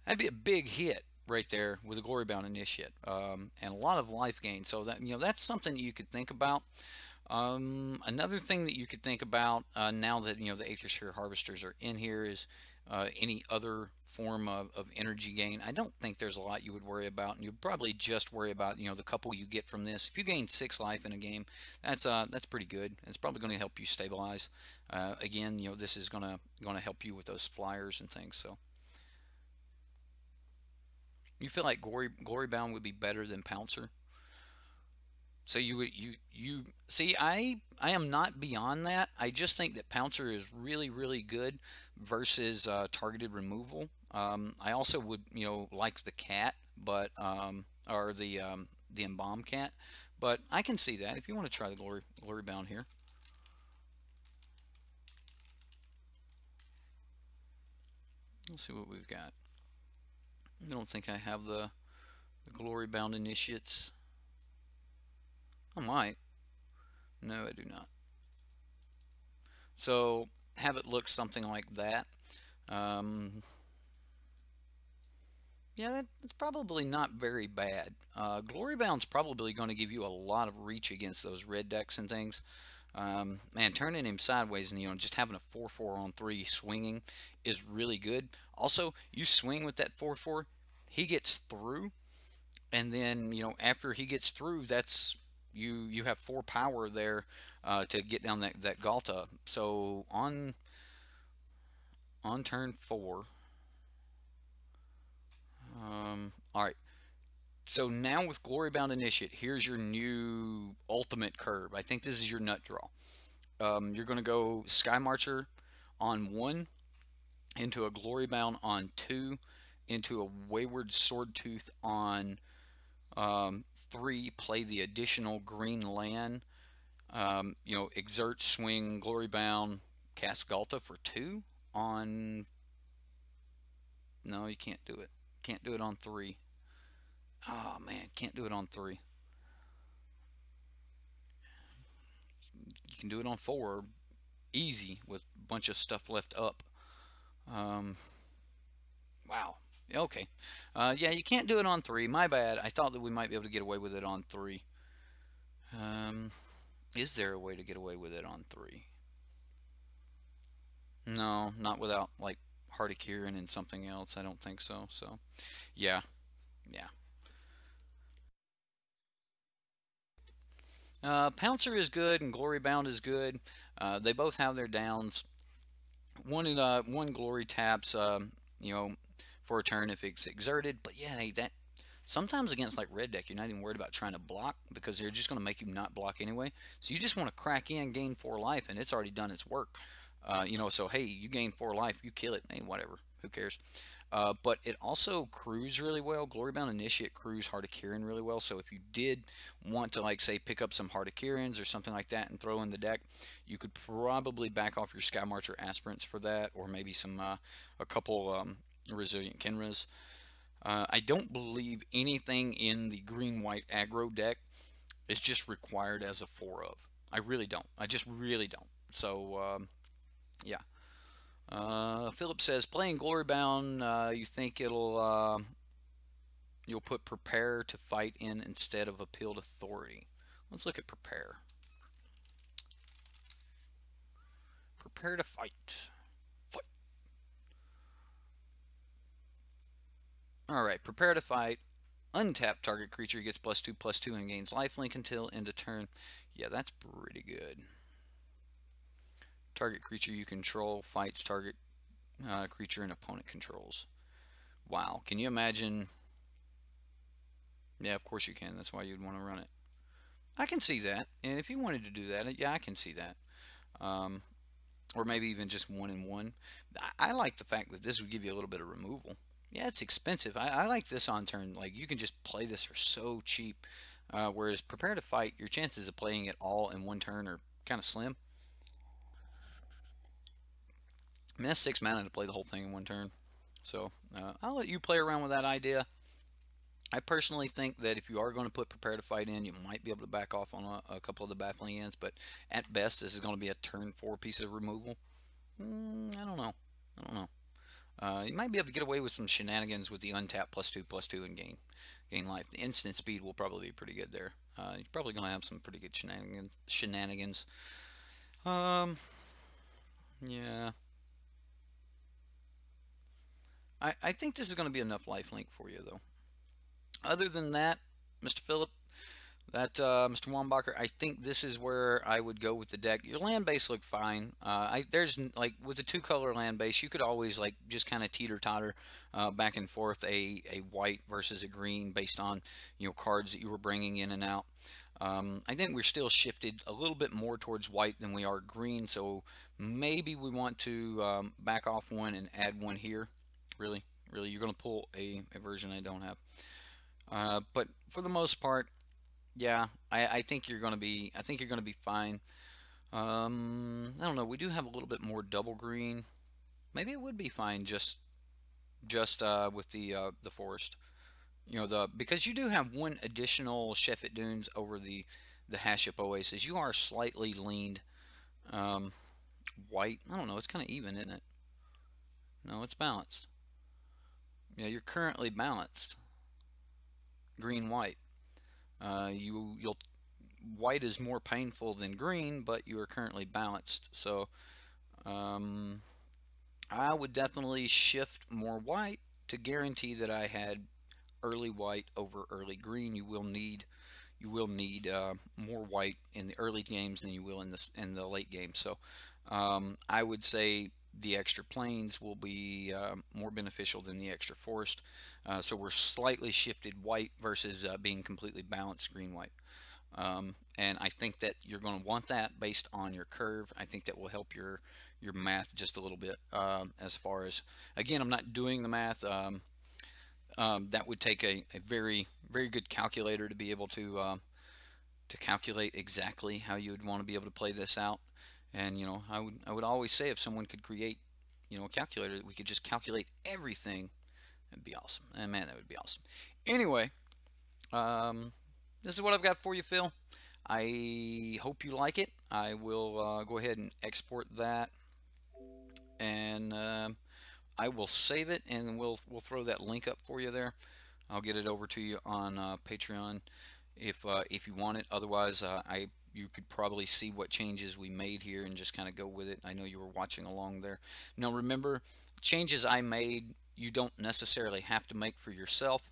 Speaker 1: that'd be a big hit right there with a Glory Bound Initiate, and a lot of life gain. So that, you know, that's something that you could think about. Another thing that you could think about now that, you know, the Aethersphere Harvesters are in here is any other form of energy gain. I don't think there's a lot you would worry about, and you'd probably just worry about, you know, the couple you get from this. If you gain 6 life in a game, that's pretty good. It's probably going to help you stabilize. Again, you know, this is gonna help you with those flyers and things. So you feel like Glory Bound would be better than Pouncer? So you see, I am not beyond that. I just think that Pouncer is really good versus targeted removal. I also would, you know, like the cat, but or the Embalm cat, but I can see that if you want to try the Glory Bound here. Let's see what we've got. I don't think I have the Glory Bound Initiates. I might. No, I do not. So have it look something like that. Yeah, that's probably not very bad. Glory Bound's probably going to give you a lot of reach against those red decks and things. Man, turning him sideways and, you know, just having a 4/4 on 3 swinging is really good. Also, you swing with that 4/4, he gets through, and then, you know, after he gets through, that's you have 4 power there to get down that Galta. So on turn 4, all right. So now with Glory Bound Initiate, here's your new ultimate curve. I think this is your nut draw. You're going to go Sky Marcher on 1, into a Glory Bound on 2, into a Wayward Swordtooth on 3, play the additional green land, you know, exert, swing, Glory Bound, cast Galta for 2 on, no, you can't do it. Can't do it on 3. Oh man, can't do it on 3. You can do it on 4, easy, with a bunch of stuff left up. Wow. Okay. Yeah, you can't do it on 3. My bad. I thought that we might be able to get away with it on 3. Is there a way to get away with it on 3? No, not without, like, Heart of Kirin and something else. I don't think so. So, yeah. Yeah. Pouncer is good and Glory Bound is good. They both have their downs. One Glory taps, you know, for a turn if it's exerted. But yeah, Sometimes against like red deck, you're not even worried about trying to block because they're just going to make you not block anyway. So you just want to crack in, gain 4 life, and it's already done its work. You know, so hey, you gain 4 life, you kill it, hey, whatever, who cares? But it also crews really well. Glorybound Initiate crews Heart of Kirin really well. So if you did want to, like, say, pick up some Heart of Kirins or something like that and throw in the deck, you could probably back off your Sky Marcher Aspirants for that, or maybe some a couple Resilient Kenras. I don't believe anything in the green-white aggro deck is just required as a 4 of. I really don't. I just really don't. So, yeah. Philip says, playing Glorybound, you think you'll put Prepare to Fight in instead of Appealed Authority. Let's look at Prepare. Prepare to Fight. Fight. Alright, Prepare to Fight. Untap target creature gets +2/+2 and gains lifelink until end of turn. Yeah, that's pretty good. Target creature you control fights target creature an opponent controls. Wow, can you imagine? Yeah, of course you can. That's why you'd want to run it. I can see that, and if you wanted to do that, yeah, I can see that. Or maybe even just 1/1. I like the fact that this would give you a little bit of removal. Yeah, it's expensive. I like this on turn. Like, you can just play this for so cheap. Whereas Prepare to Fight, your chances of playing it all in one turn are kind of slim. I mean, that's 6 mana to play the whole thing in one turn. So I'll let you play around with that idea. I personally think that if you are going to put Prepare to Fight in, you might be able to back off on a couple of the battling ends, but at best, this is going to be a turn 4 piece of removal. I don't know. I don't know. You might be able to get away with some shenanigans with the untap +2/+2 and gain life. The instant speed will probably be pretty good there. You're probably going to have some pretty good shenanigans. Yeah. I think this is going to be enough lifelink for you, though. Other than that, Mr. Phillip, Mr. Wambacher, I think this is where I would go with the deck. Your land base looked fine. There's like with the 2-color land base, you could always like just kind of teeter-totter back and forth a white versus a green based on cards that you were bringing in and out. I think we're still shifted a little bit more towards white than we are green, so maybe we want to back off one and add one here. Really, you're going to pull a version I don't have. But for the most part, yeah, I think you're going to be. I think you're going to be fine. I don't know. We do have a little bit more double green. Maybe it would be fine just with the forest. Because you do have one additional Sheffet Dunes over the Haship Oasis. You are slightly leaned white. I don't know. It's kind of even, isn't it? No, it's balanced. Yeah, you're currently balanced. Green-white. White is more painful than green, but you are currently balanced. So I would definitely shift more white to guarantee that I had early white over early green. You will need more white in the early games than you will in the late game. So I would say the extra plains will be more beneficial than the extra forest. So we're slightly shifted white versus being completely balanced green-white. And I think that you're going to want that based on your curve. I think that will help your math just a little bit. As far as, again, I'm not doing the math. That would take a very, very good calculator to be able to calculate exactly how you would want to be able to play this out. And I would always say if someone could create a calculator that we could just calculate everything, that'd be awesome. And man, that would be awesome. Anyway, this is what I've got for you, Phil. I hope you like it. I will go ahead and export that, and I will save it, and we'll throw that link up for you there. I'll get it over to you on Patreon if you want it. Otherwise, you could probably see what changes we made here and just kind of go with it. I know you were watching along there. Now remember, changes I made, you don't necessarily have to make for yourself.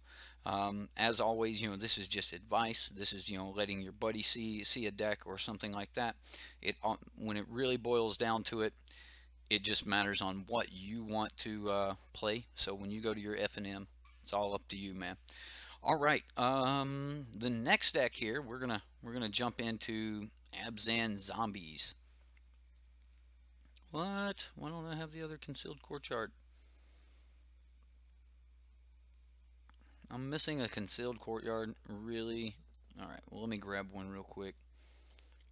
Speaker 1: As always, this is just advice. This is, letting your buddy see a deck or something like that. When it really boils down to it, it just matters on what you want to play. So when you go to your F&M, it's all up to you, man. All right. The next deck here, we're gonna jump into Abzan Zombies. What? Why don't I have the other concealed courtyard? I'm missing a concealed courtyard. Really? All right. Well, let me grab one real quick,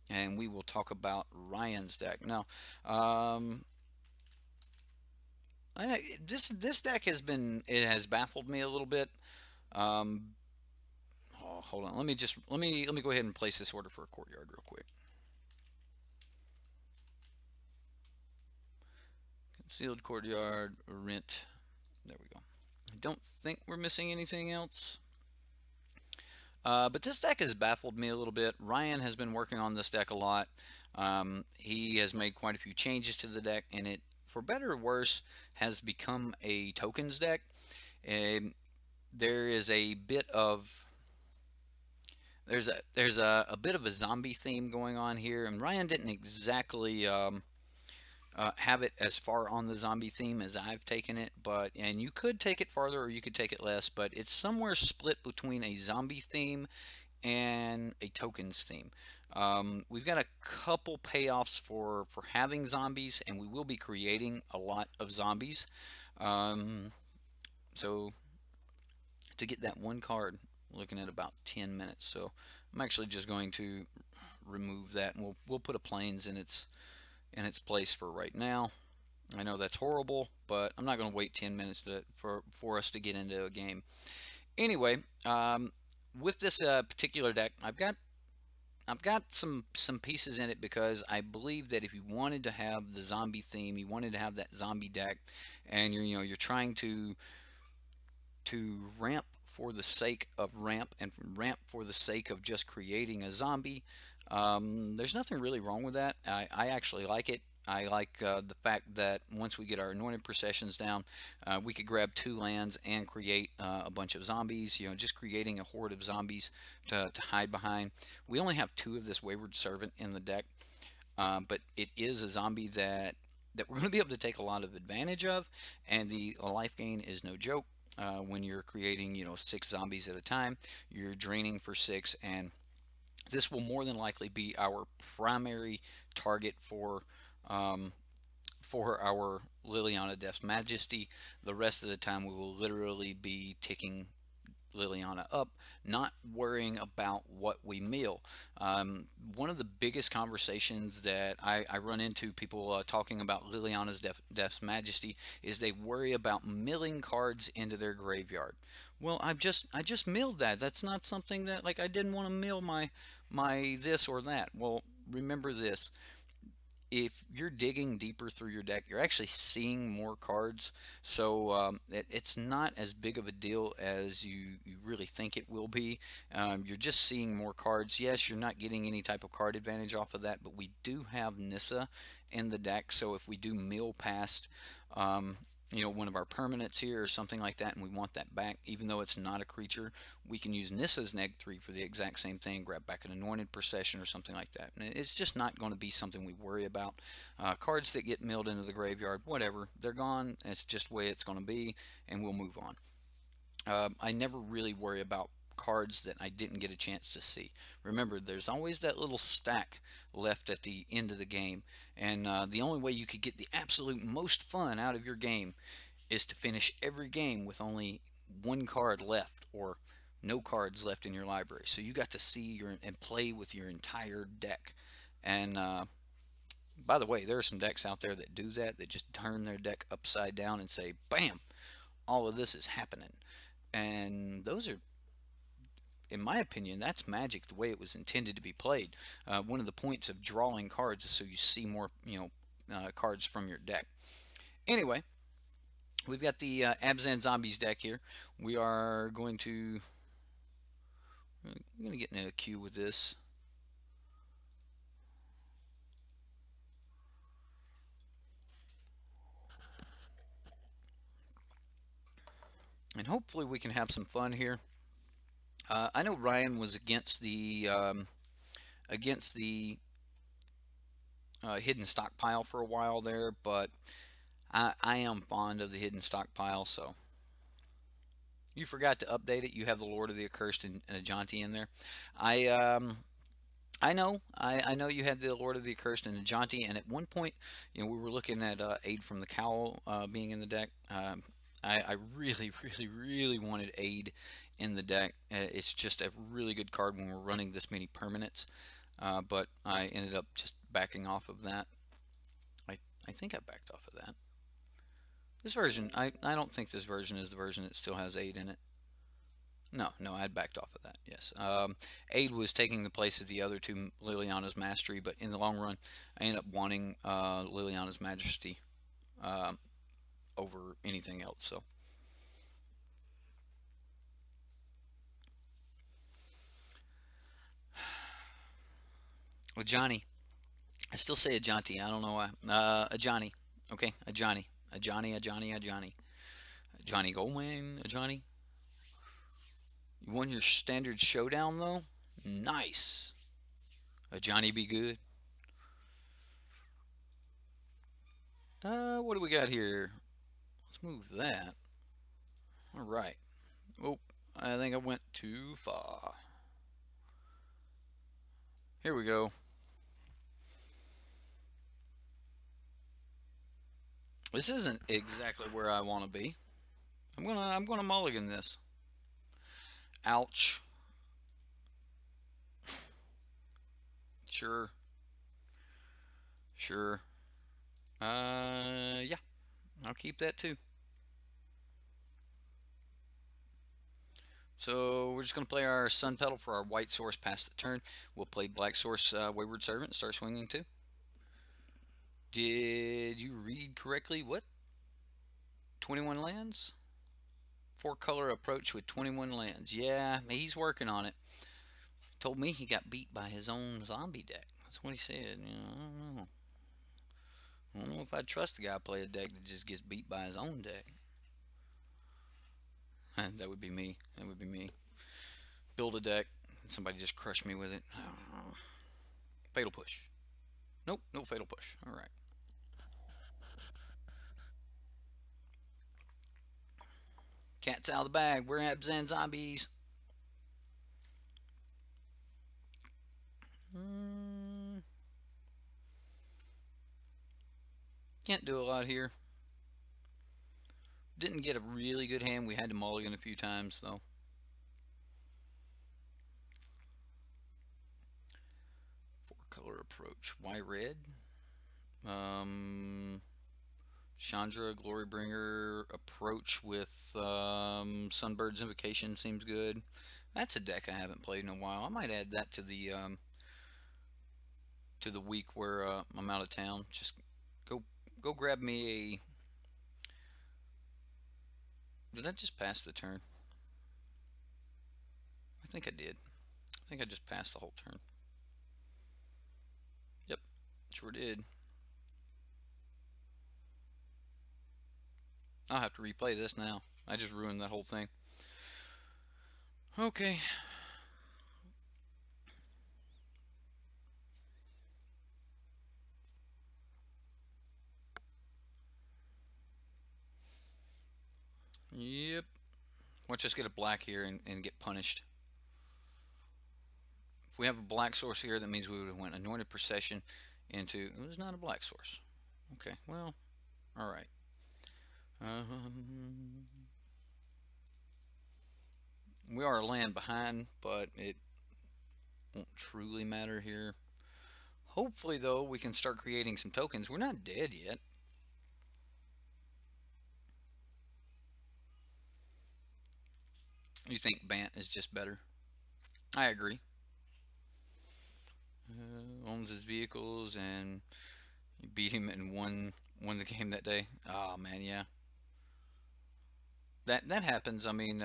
Speaker 1: and we will talk about Ryan's deck now. Um, this deck has baffled me a little bit. Um, oh, hold on. Let me go ahead and place this order for a courtyard real quick. Concealed courtyard rent. There we go. I don't think we're missing anything else. But this deck has baffled me a little bit. Ryan has been working on this deck a lot. He has made quite a few changes to the deck, and it, for better or worse, has become a tokens deck. And there is a bit of there's a bit of a zombie theme going on here, and Ryan didn't exactly have it as far on the zombie theme as I've taken it, and you could take it farther or you could take it less, but it's somewhere split between a zombie theme and a tokens theme. We've got a couple payoffs for having zombies, and we will be creating a lot of zombies. So to get that one card, looking at about 10 minutes. So I'm actually just going to remove that, and we'll put a plains in its place for right now. I know that's horrible, but I'm not going to wait 10 minutes for us to get into a game. Anyway, with this particular deck, I've got some pieces in it because I believe that if you wanted to have the zombie theme, you wanted to have that zombie deck, and you're trying to ramp for the sake of ramp and ramp for the sake of just creating a zombie. There's nothing really wrong with that. I actually like it. I like the fact that once we get our anointed processions down, we could grab 2 lands and create a bunch of zombies. Just creating a horde of zombies to hide behind. We only have 2 of this Wayward Servant in the deck, but it is a zombie that we're going to be able to take a lot of advantage of, and the life gain is no joke. When you're creating, 6 zombies at a time, you're draining for 6, and this will more than likely be our primary target for our Liliana Death's Majesty. The rest of the time, we will literally be ticking Liliana up, not worrying about what we mill. One of the biggest conversations that I run into people talking about Liliana's Death's Majesty is they worry about milling cards into their graveyard. Well, I just milled that. That's not something that, like, I didn't want to mill my this or that. Well, remember this. If you're digging deeper through your deck, you're actually seeing more cards. So it's not as big of a deal as you really think it will be. You're just seeing more cards. Yes, you're not getting any type of card advantage off of that, but we do have Nissa in the deck. So if we do mill past one of our permanents here or something like that, and we want that back, even though it's not a creature, we can use Nissa's -3 for the exact same thing, grab back an anointed procession or something like that. And it's just not going to be something we worry about. Cards that get milled into the graveyard, whatever, they're gone. It's just the way it's going to be, and we'll move on. I never really worry about cards that I didn't get a chance to see. Remember, there's always that little stack left at the end of the game, and the only way you could get the absolute most fun out of your game is to finish every game with only 1 card left or no cards left in your library. So you got to see and play with your entire deck. And by the way, there are some decks out there that do that, that just turn their deck upside down and say, bam, all of this is happening. And those are, in my opinion, that's Magic the way it was intended to be played. One of the points of drawing cards is so you see more, cards from your deck. Anyway, we've got the Abzan Zombies deck here. We're going to get in a queue with this. And hopefully we can have some fun here. I know Ryan was against the hidden stockpile for a while there, but I am fond of the hidden stockpile, so You forgot to update it. You have the Lord of the Accursed and a Jaunty in there. I know you had the Lord of the Accursed and a Jaunty, and at one point, we were looking at Aid from the Cowl being in the deck. I really, really, really wanted Aid in the deck. It's just a really good card when we're running this many permanents, but I ended up just backing off of that. I think I backed off of that. This version, I don't think this version is the version that still has Aid in it. No, I had backed off of that, yes. Aid was taking the place of the other two, Liliana's Mastery, but in the long run, I ended up wanting Liliana's Majesty over anything else, so. Well, Johnny. I still say a Jaunty, I don't know why. A Johnny, okay? A Johnny. A Johnny, a Johnny, a Johnny. A Johnny Goldman, a Johnny. You won your standard showdown, though? Nice. A Johnny be good. What do we got here? Let's move that. All right. Oh, I think I went too far. Here we go. This isn't exactly where I want to be. I'm gonna mulligan this. Ouch. Sure. Sure. Yeah. I'll keep that too. So we're just going to play our Sun Petal for our white source past the turn. We'll play black source Wayward Servant and start swinging too. Did you read correctly? What? 21 lands? 4-color approach with 21 lands. Yeah, he's working on it. Told me he got beat by his own zombie deck. That's what he said. I don't know. I don't know if I'd trust the guy to play a deck that just gets beat by his own deck. That would be me. That would be me. Build a deck and somebody just crush me with it. Fatal push. Nope, no fatal push. Alright. Cat's out of the bag. We're Abzan zombies. Can't do a lot here. Didn't get a really good hand. We had to mulligan a few times though. Four-color approach. Why red? Chandra, Glorybringer approach with Sunbird's Invocation seems good. That's a deck I haven't played in a while. I might add that to the week where I'm out of town. Just go grab me a. Did I just pass the turn? I think I did. I think I just passed the whole turn. Yep, sure did. I'll have to replay this now. I just ruined that whole thing. Okay. Yep. Watch us get a black here and get punished. If we have a black source here, that means we would have went Anointed Procession into... It was not a black source. Okay, well, alright. We are a land behind, but it won't truly matter here. Hopefully, though, we can start creating some tokens. We're not dead yet. You think Bant is just better? I agree. Owns his vehicles and beat him and won the game that day. Oh man, yeah. That happens. I mean,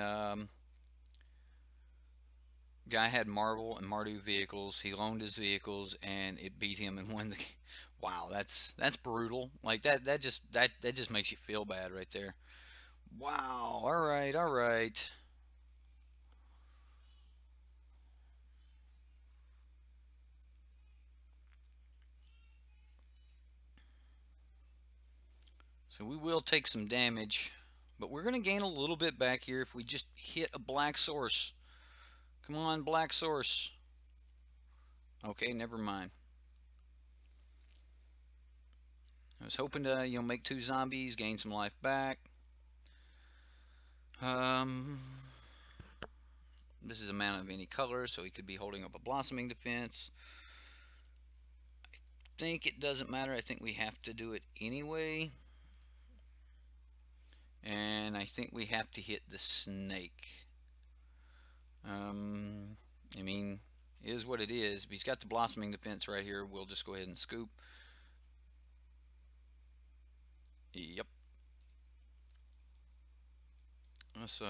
Speaker 1: guy had Marvel and Mardu vehicles. He loaned his vehicles and it beat him and won the game. Wow, that's brutal. Like that just makes you feel bad right there. Wow. All right, all right. So we will take some damage, But we're going to gain a little bit back here if we just hit a black source. Come on, black source. Okay, never mind. I was hoping to, make 2 zombies, gain some life back. This is a mana of any color, so he could be holding up a blossoming defense. I think it doesn't matter. I think we have to do it anyway. And I think we have to hit the snake. I mean, it is what it is. He's got the blossoming defense right here. We'll just go ahead and scoop. Yep. Let's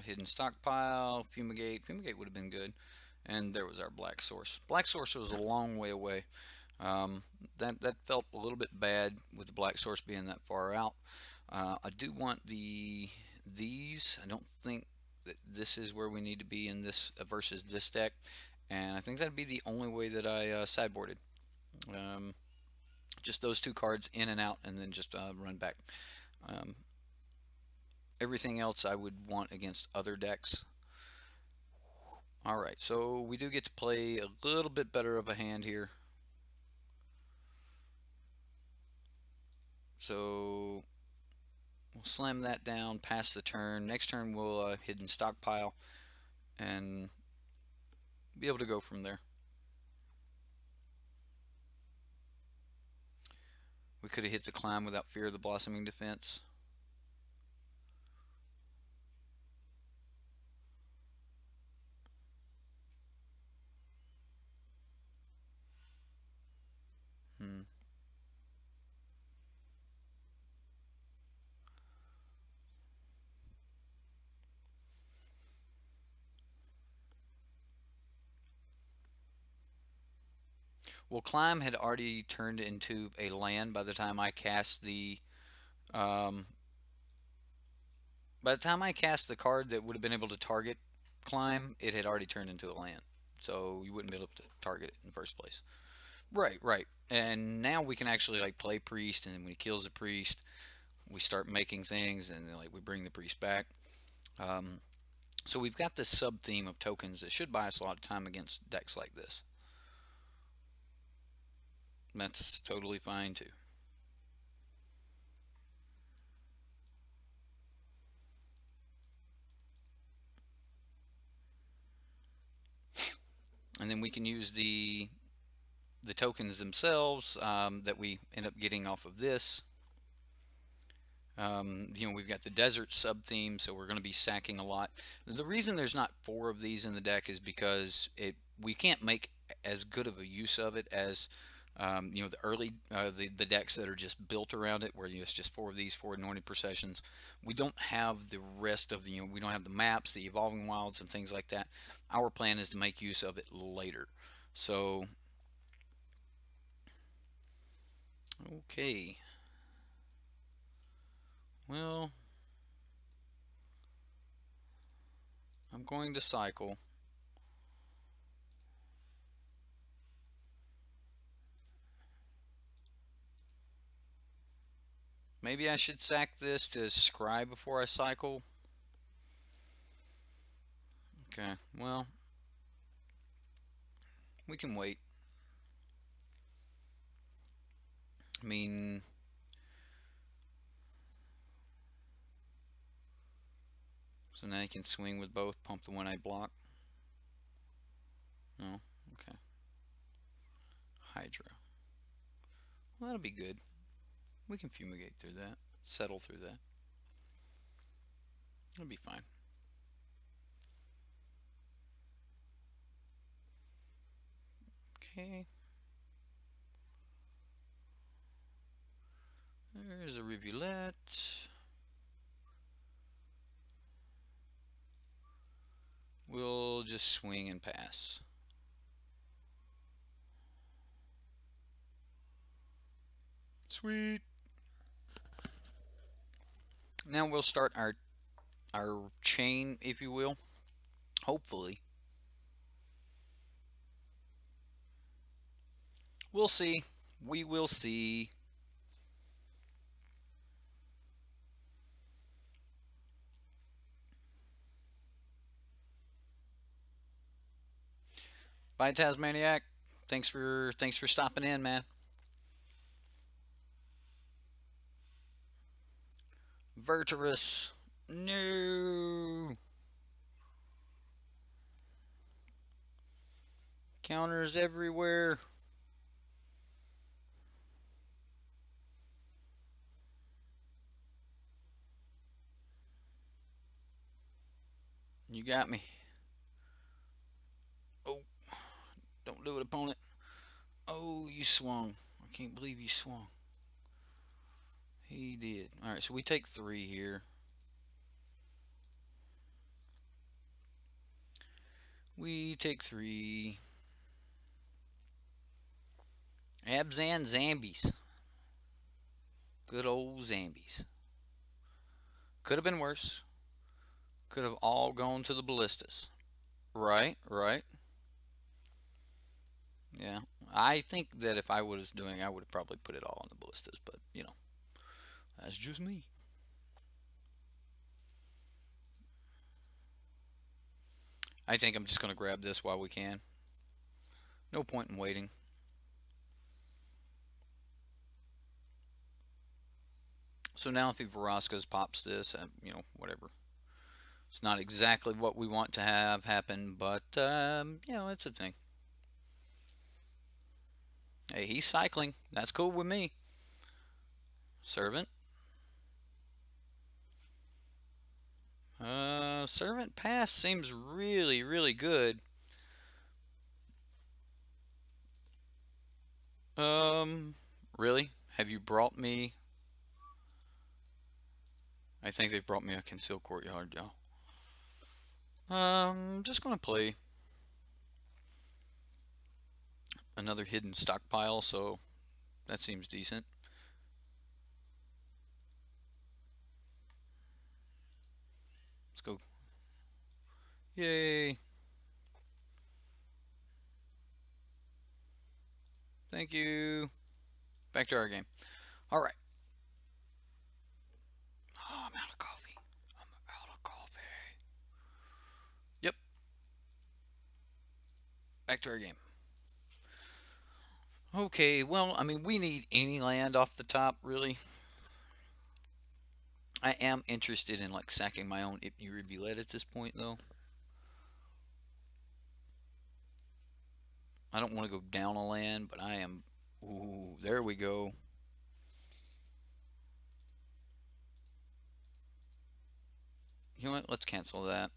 Speaker 1: hidden stockpile, fumigate. Fumigate would have been good. And there was our black source. Black source was a long way away. That felt a little bit bad with the black source being that far out. I do want these. I don't think that this is where we need to be in this versus this deck, and I think that'd be the only way that I sideboarded. Just those 2 cards in and out, and then just run back. Everything else I would want against other decks. Alright, so we do get to play a little bit better of a hand here. So we'll slam that down, pass the turn. Next turn we'll hidden stockpile and be able to go from there. We could have hit the climb without fear of the blossoming defense. Well, climb had already turned into a land by the time I cast the card that would have been able to target climb. It had already turned into a land, so you wouldn't be able to target it in the first place. Right, right. And now we can actually like play priest, and when he kills the priest, we start making things, and then, like, we bring the priest back. So we've got this sub theme of tokens that should buy us a lot of time against decks like this. That's totally fine too. And then we can use the tokens themselves that we end up getting off of this. We've got the desert sub theme, so we're going to be sacking a lot. The reason there's not 4 of these in the deck is because we can't make as good of a use of it as the early the decks that are just built around it, where it's just 4 of these, 4 anointed processions. We don't have the rest of the we don't have the maps, the evolving wilds, and things like that. Our plan is to make use of it later. So okay, well, I'm going to cycle. Maybe I should sack this to scry before I cycle. Okay, well, we can wait. I mean, so now you can swing with both, pump the 1-eye block. No, okay. Hydra. Well, that'll be good. We can fumigate through that, settle through that. It'll be fine. Okay. There's a rivulet. We'll just swing and pass. Sweet. Now we'll start our chain, if you will. Hopefully. We'll see. We will see. Bye, Tasmaniac. Thanks for stopping in, man. Virtuous. No. Counters everywhere. You got me. Oh, don't do it, opponent. Oh, you swung. I can't believe you swung. He did. Alright, so we take 3 here. We take 3. Abzan Zambies. Good old Zambies. Could have been worse. Could have all gone to the ballistas. Right, right. Yeah. I think that if I was doing, I would have probably put it all on the ballistas, but, you know, that's just me. I think I'm just going to grab this while we can. No point in waiting. So now if he Veroscas pops this, you know, whatever. It's not exactly what we want to have happen, but, you know, it's a thing. Hey, he's cycling. That's cool with me. Servant. Servant pass seems really, really good. Really? Have you brought me? I think they've brought me a concealed courtyard, y'all. Just gonna play another hidden stockpile, so that seems decent. Let's go. Yay! Thank you. Back to our game. All right. Oh, I'm out of coffee. I'm out of coffee. Yep. Back to our game. Okay, well, I mean, we need any land off the top, really. I am interested in, like, sacking my own Ipni Rivulet at this point, though. I don't want to go down a land, but I am... Ooh, there we go. You know what? Let's cancel that.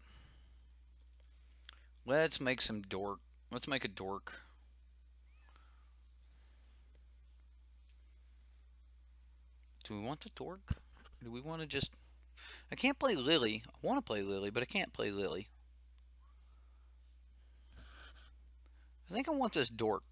Speaker 1: Let's make some dork. Let's make a dork. Do we want the dork? Do we want to just... I can't play Lily. I want to play Lily, but I can't play Lily. I think I want this dork.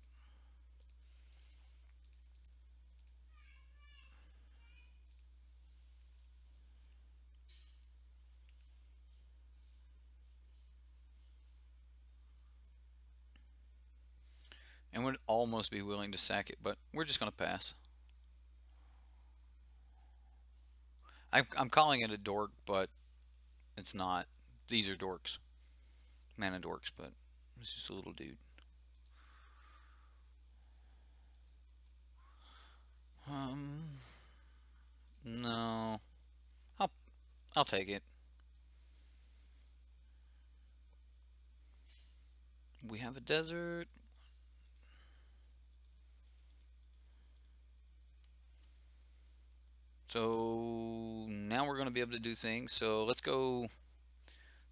Speaker 1: And would almost be willing to sack it, but we're just going to pass. I'm calling it a dork, but it's not. These are dorks. Mana dorks, but it's just a little dude. No. I'll take it. We have a desert. So now we're going to be able to do things. So let's go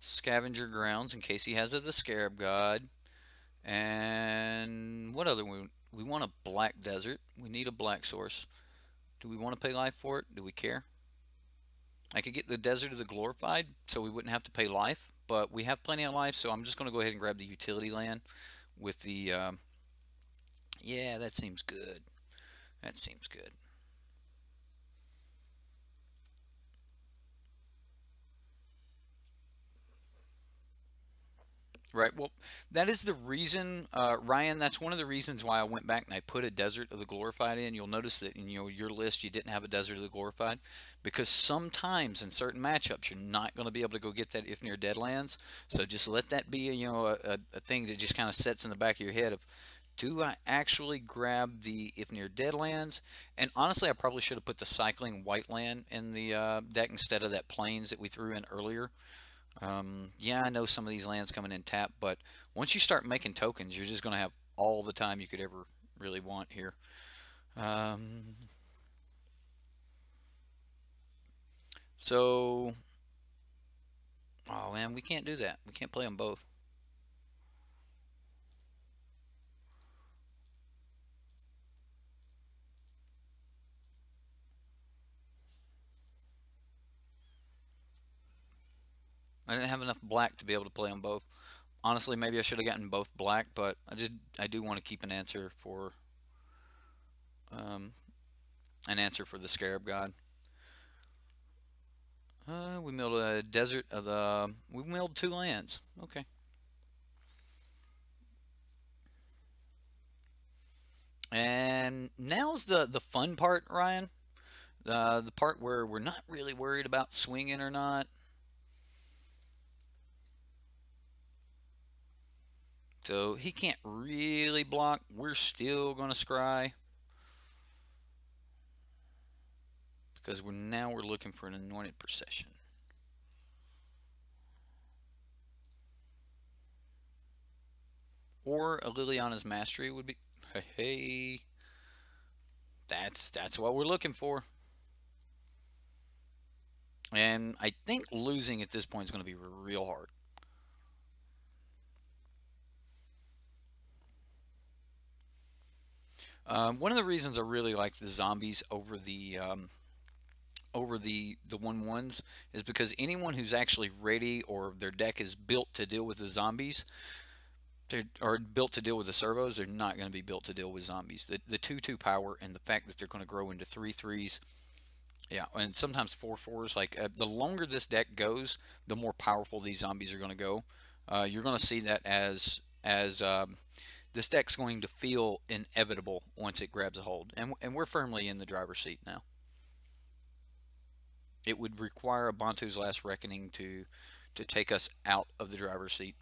Speaker 1: Scavenger Grounds in case he has the Scarab God. And what other we want a black desert. We need a black source. Do we want to pay life for it? Do we care? I could get the Desert of the Glorified so we wouldn't have to pay life, but we have plenty of life, so I'm just going to go ahead and grab the utility land with the yeah, that seems good. That seems good. Right. Well, that is the reason, Ryan. That's one of the reasons why I went back and I put a Desert of the Glorified in. You'll notice that in your list you didn't have a Desert of the Glorified because sometimes in certain matchups you're not going to be able to go get that if near Deadlands. So just let that be a thing that just kind of sets in the back of your head of, do I actually grab the if near Deadlands? And honestly, I probably should have put the Cycling White Land in the deck instead of that Plains that we threw in earlier. Yeah, I know some of these lands coming in tap, but once you start making tokens, you're just going to have all the time you could ever really want here. Um, so, oh man, we can't do that. We can't play them both. I didn't have enough black to be able to play them both. Honestly, maybe I should have gotten both black, but I do want to keep um, an answer for the Scarab God. We milled a desert of the. We milled two lands. Okay. And now's the fun part, Ryan. The part where we're not really worried about swinging or not. So he can't really block. We're still going to scry because we're looking for an anointed procession. Or a Liliana's Mastery would be. Hey, that's what we're looking for. And I think losing at this point is going to be real hard. One of the reasons I really like the zombies over the 1/1s is because anyone who's actually ready or their deck is built to deal with the zombies, are built to deal with the servos, they're not going to be built to deal with zombies. The 2/2 power and the fact that they're going to grow into 3/3s, yeah, and sometimes 4/4s. Like the longer this deck goes, the more powerful these zombies are going to go. You're going to see that as this deck's going to feel inevitable once it grabs a hold, and we're firmly in the driver's seat now. It would require a Bantu's Last Reckoning to take us out of the driver's seat.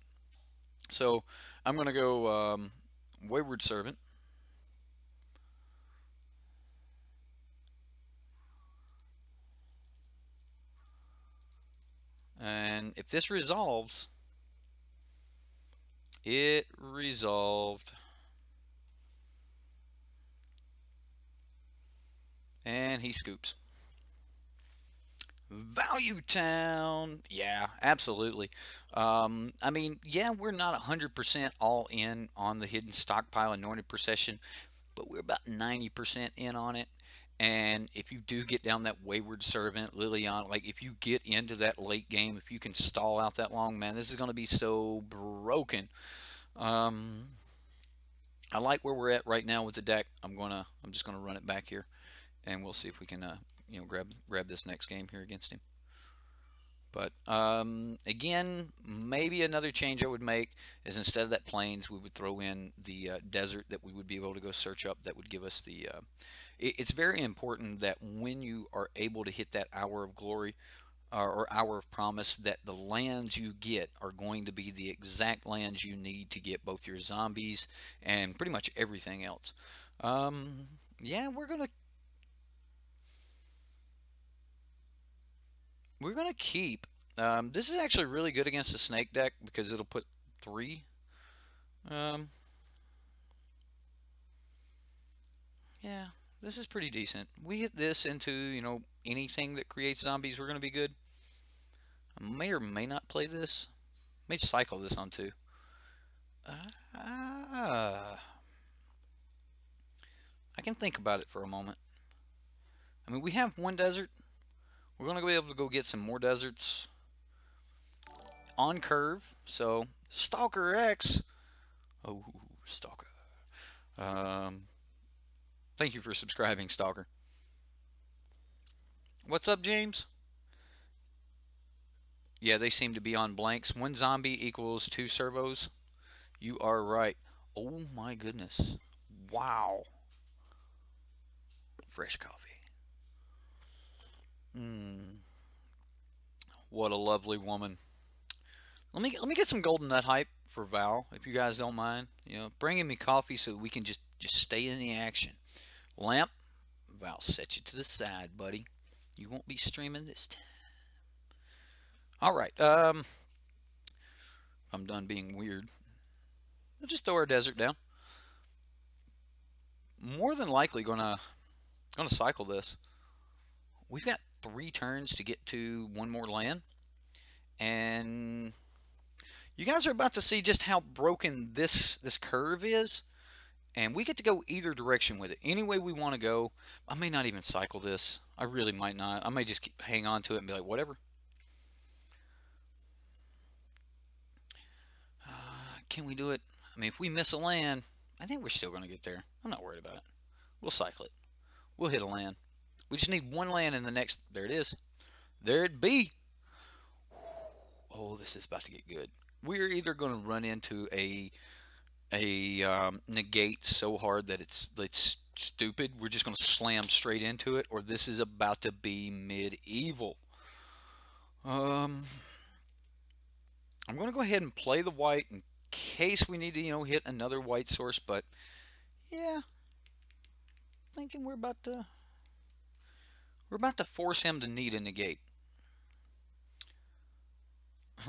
Speaker 1: So I'm going to go Wayward Servant. And if this resolves, it resolved. And he scoops. Value Town. Yeah, absolutely. I mean, yeah, we're not 100% all in on the Hidden Stockpile Anointed Procession, but we're about 90% in on it. And if you do get down that Wayward Servant, Liliana, like if you get into that late game, if you can stall out that long, man, this is going to be so broken. Um, I like where we're at right now with the deck. I'm just gonna run it back here, and we'll see if we can, grab this next game here against him. But again, maybe another change I would make is instead of that plains, we would throw in the desert that we would be able to go search up. That would give us the. It's very important that when you are able to hit that hour of glory or hour of promise, that the lands you get are going to be the exact lands you need to get both your zombies and pretty much everything else. Yeah, we're gonna keep. This is actually really good against the snake deck because it'll put three. Um, yeah, this is pretty decent. We hit this into anything that creates zombies. We're gonna be good. I may or may not play this. May cycle this on too. I can think about it for a moment. I mean, we have one desert. We're gonna be able to go get some more deserts on curve. So Stalker X. Oh, Stalker. Um, Thank you for subscribing, Stalker. What's up, James? Yeah, they seem to be on blanks. One zombie equals two servos. You are right. Oh my goodness. Wow. Fresh coffee. Mmm. What a lovely woman. Let me get some golden nut hype for Val, if you guys don't mind. You know, bringing me coffee so we can just stay in the action. Lamp, Val, set you to the side, buddy. You won't be streaming this time. All right. I'm done being weird. We'll just throw our desert down. More than likely gonna cycle this. We've got 3 turns to get to one more land, and you guys are about to see just how broken this curve is, and we get to go either direction with it. Any way we want to go. I may not even cycle this. I really might not. I may just hang on to it and be like, whatever. Can we do it? I mean, if we miss a land, I think we're still going to get there. I'm not worried about it. We'll cycle it. We'll hit a land. We just need one land in the next. There it is. There it be. Oh, this is about to get good. We're either going to run into a negate so hard that it's stupid. We're just going to slam straight into it, or this is about to be medieval. I'm going to go ahead and play the white in case we need to, hit another white source. But yeah, thinking we're about to force him to need a negate.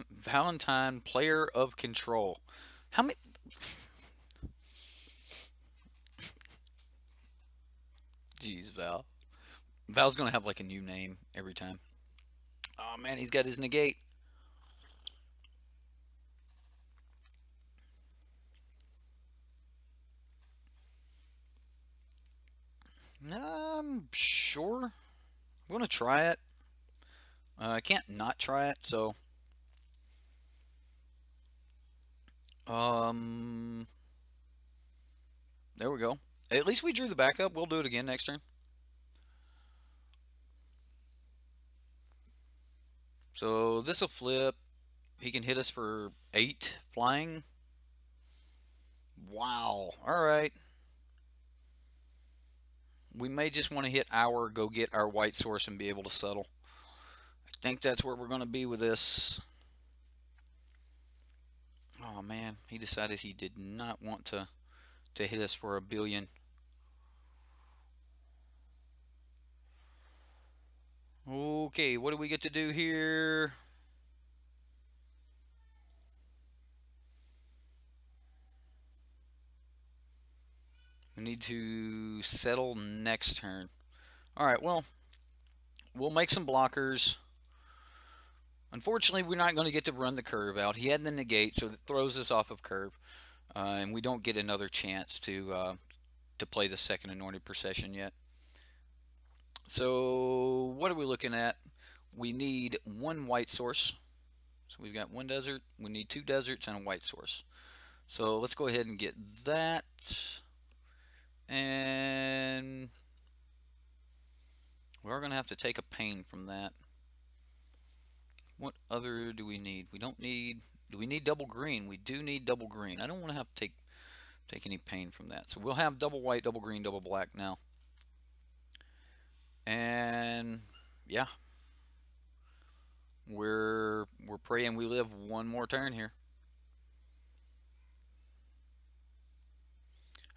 Speaker 1: Valentine, player of control. How many? Jeez, Val. Val's gonna have like a new name every time. Oh man, he's got his negate. I'm sure. I'm gonna try it. I can't not try it, so there we go. At least we drew the backup. We'll do it again next turn. So this will flip. He can hit us for 8 flying. Wow. All right. We may just want to hit go get our white source and be able to settle. I think that's where we're going to be with this. Oh man, he decided he did not want to hit us for 1 billion. Okay, what do we get to do here? We need to settle next turn. Alright, well, we'll make some blockers. Unfortunately, we're not going to get to run the curve out. He had the negate, so it throws us off of curve. And we don't get another chance to play the second Anointed Procession yet. So what are we looking at? We need 1 white source. So we've got 1 desert. We need 2 deserts and a white source. So let's go ahead and get that. And we're going to have to take a pain from that. What other do we need? We don't need... Do we need double green? We do need double green. I don't want to have to take any pain from that. So we'll have double white, double green, double black now. And yeah, we're praying we live 1 more turn here.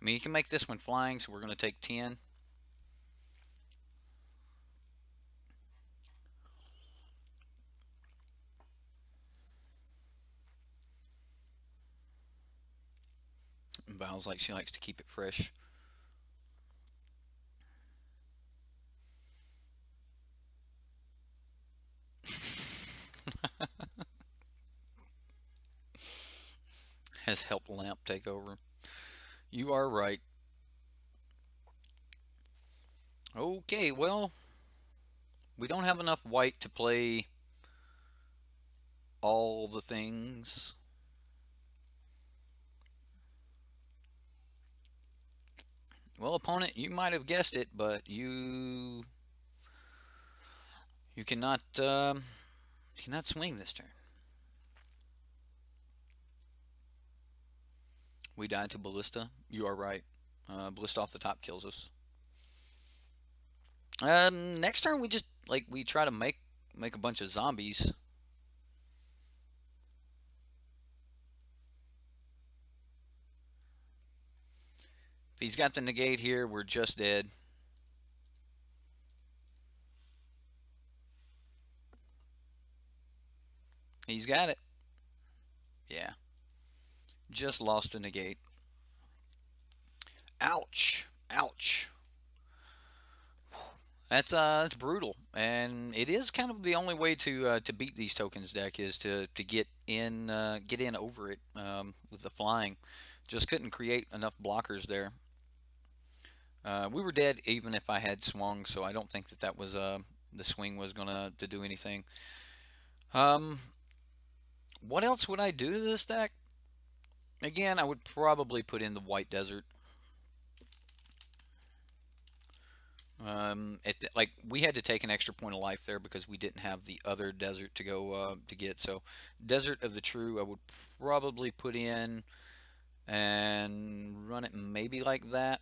Speaker 1: I mean, you can make this one flying, so we're going to take 10. And Val's like she likes to keep it fresh. Has helped Lamp take over. You are right. Okay, well, we don't have enough white to play all the things. Well, opponent, you might have guessed it, but you cannot Cannot swing this turn. We died to Ballista. You are right. Ballista off the top kills us. Next turn we just we try to make a bunch of zombies. If he's got the negate here, we're just dead. He's got it. Yeah. Just lost a negate. Ouch. Ouch. That's brutal, and it is kind of the only way to beat these tokens deck is to get in over it with the flying. Just couldn't create enough blockers there. We were dead even if I had swung, so I don't think that was the swing was gonna to do anything. What else would I do to this deck? Again, I would probably put in the White Desert. We had to take an extra point of life there because we didn't have the other desert to go to get. So, Desert of the True, I would probably put in and run it maybe like that.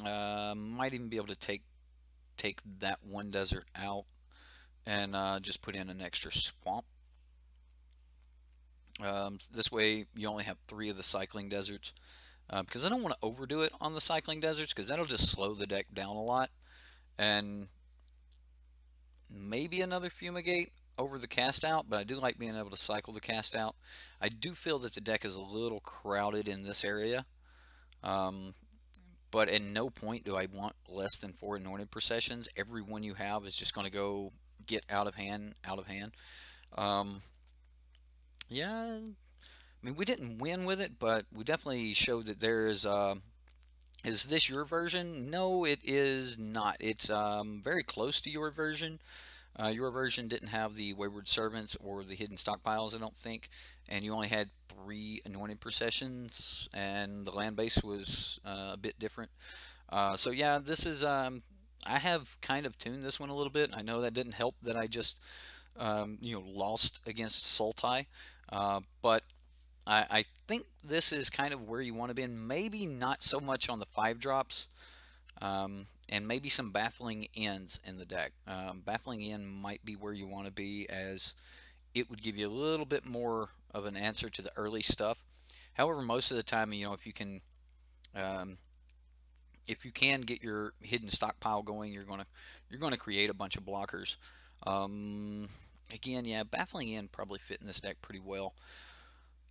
Speaker 1: Might even be able to take that one desert out and just put in an extra swamp. This way, you only have 3 of the cycling deserts. Because I don't want to overdo it on the cycling deserts because that'll just slow the deck down a lot. And maybe another fumigate over the cast out, but I do like being able to cycle the cast out. I do feel that the deck is a little crowded in this area. But at no point do I want less than 4 anointed processions. Every one you have is just going to go get out of hand, yeah. I mean, we didn't win with it, but we definitely showed that there is this your version? No, it is not. It's very close to your version. Your version didn't have the Wayward Servants or the Hidden Stockpiles, I don't think, and you only had 3 anointed processions, and the land base was a bit different. So yeah, this is I have kind of tuned this one a little bit. I know that didn't help that I just lost against Sultai, but I think this is kind of where you want to be, and maybe not so much on the 5-drops, and maybe some Baffling Ends in the deck. Baffling End might be where you want to be, as it would give you a little bit more of an answer to the early stuff. However, most of the time, if you can get your hidden stockpile going, you're gonna create a bunch of blockers. Again, yeah, Baffling End probably fit in this deck pretty well.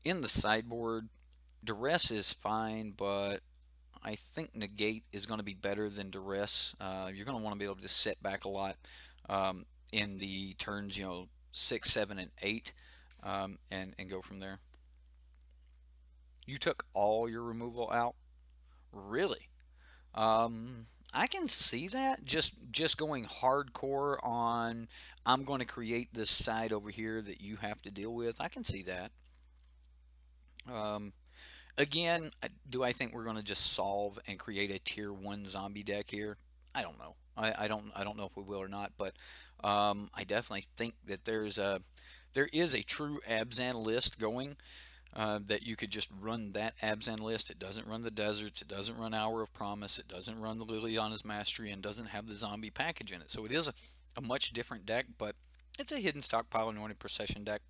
Speaker 1: In the sideboard, Duress is fine, but I think Negate is going to be better than Duress. You're going to want to be able to set back a lot in the turns, 6, 7, and 8, and go from there. You took all your removal out? Really? I can see that. Just going hardcore on, I'm going to create this side over here that you have to deal with. I can see that. Again, do I think we're going to just solve and create a tier 1 zombie deck here? I don't know. I don't know if we will or not, but I definitely think that there is a true Abzan list going, that you could just run that Abzan list. It doesn't run the deserts, it doesn't run Hour of Promise, it doesn't run the Liliana's Mastery, and doesn't have the zombie package in it. So it is a much different deck, but it's a hidden stockpile anointed procession deck.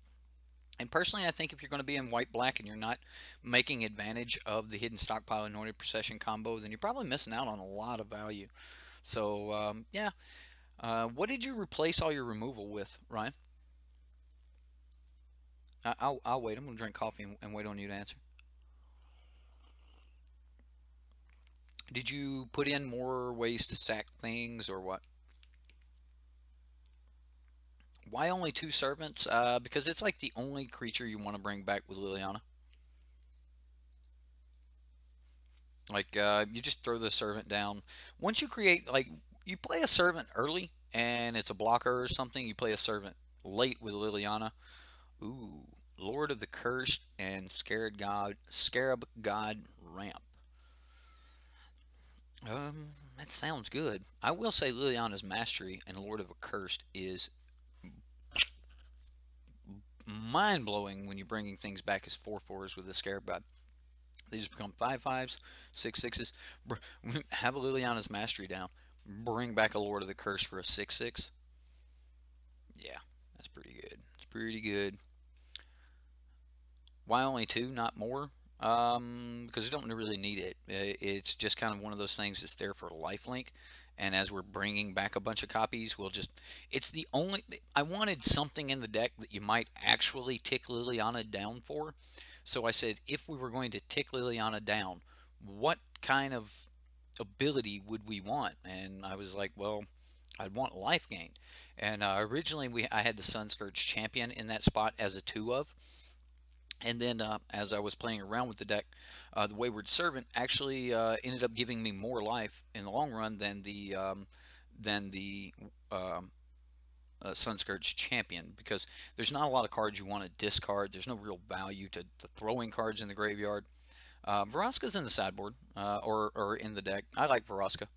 Speaker 1: And personally, I think if you're going to be in white-black and you're not making advantage of the hidden stockpile anointed procession combo, then you're probably missing out on a lot of value. So, yeah. What did you replace all your removal with, Ryan? I'll wait. I'm going to drink coffee and wait on you to answer. Did you put in more ways to sack things or what? Why only 2 servants? Because it's like the only creature you want to bring back with Liliana. You just throw the servant down. Once you create, you play a servant early and it's a blocker or something, you play a servant late with Liliana. Ooh, Lord of the Cursed and Scarab God Ramp. That sounds good. I will say Liliana's Mastery and Lord of the Cursed is mind-blowing when you're bringing things back as 4/4s with the Scarab God. They just become 5/5s, 6/6s. Have a Liliana's Mastery down. Bring back a Lord of the Curse for a 6/6. Yeah, that's pretty good. It's pretty good. Why only two, not more? Because you don't really need it. It's just kind of one of those things that's there for lifelink. And as we're bringing back a bunch of copies, we'll just. It's the only. I wanted something in the deck that you might actually tick Liliana down for. So I said, if we were going to tick Liliana down, what kind of ability would we want? And I was like, well, I'd want life gain. And originally I had the Sunscourge Champion in that spot as a 2 of. And then as I was playing around with the deck, the Wayward Servant actually ended up giving me more life in the long run than the Sunscourge Champion, because there's not a lot of cards you want to discard. There's no real value to throwing cards in the graveyard. Vraska's in the sideboard or in the deck. I like Vraska.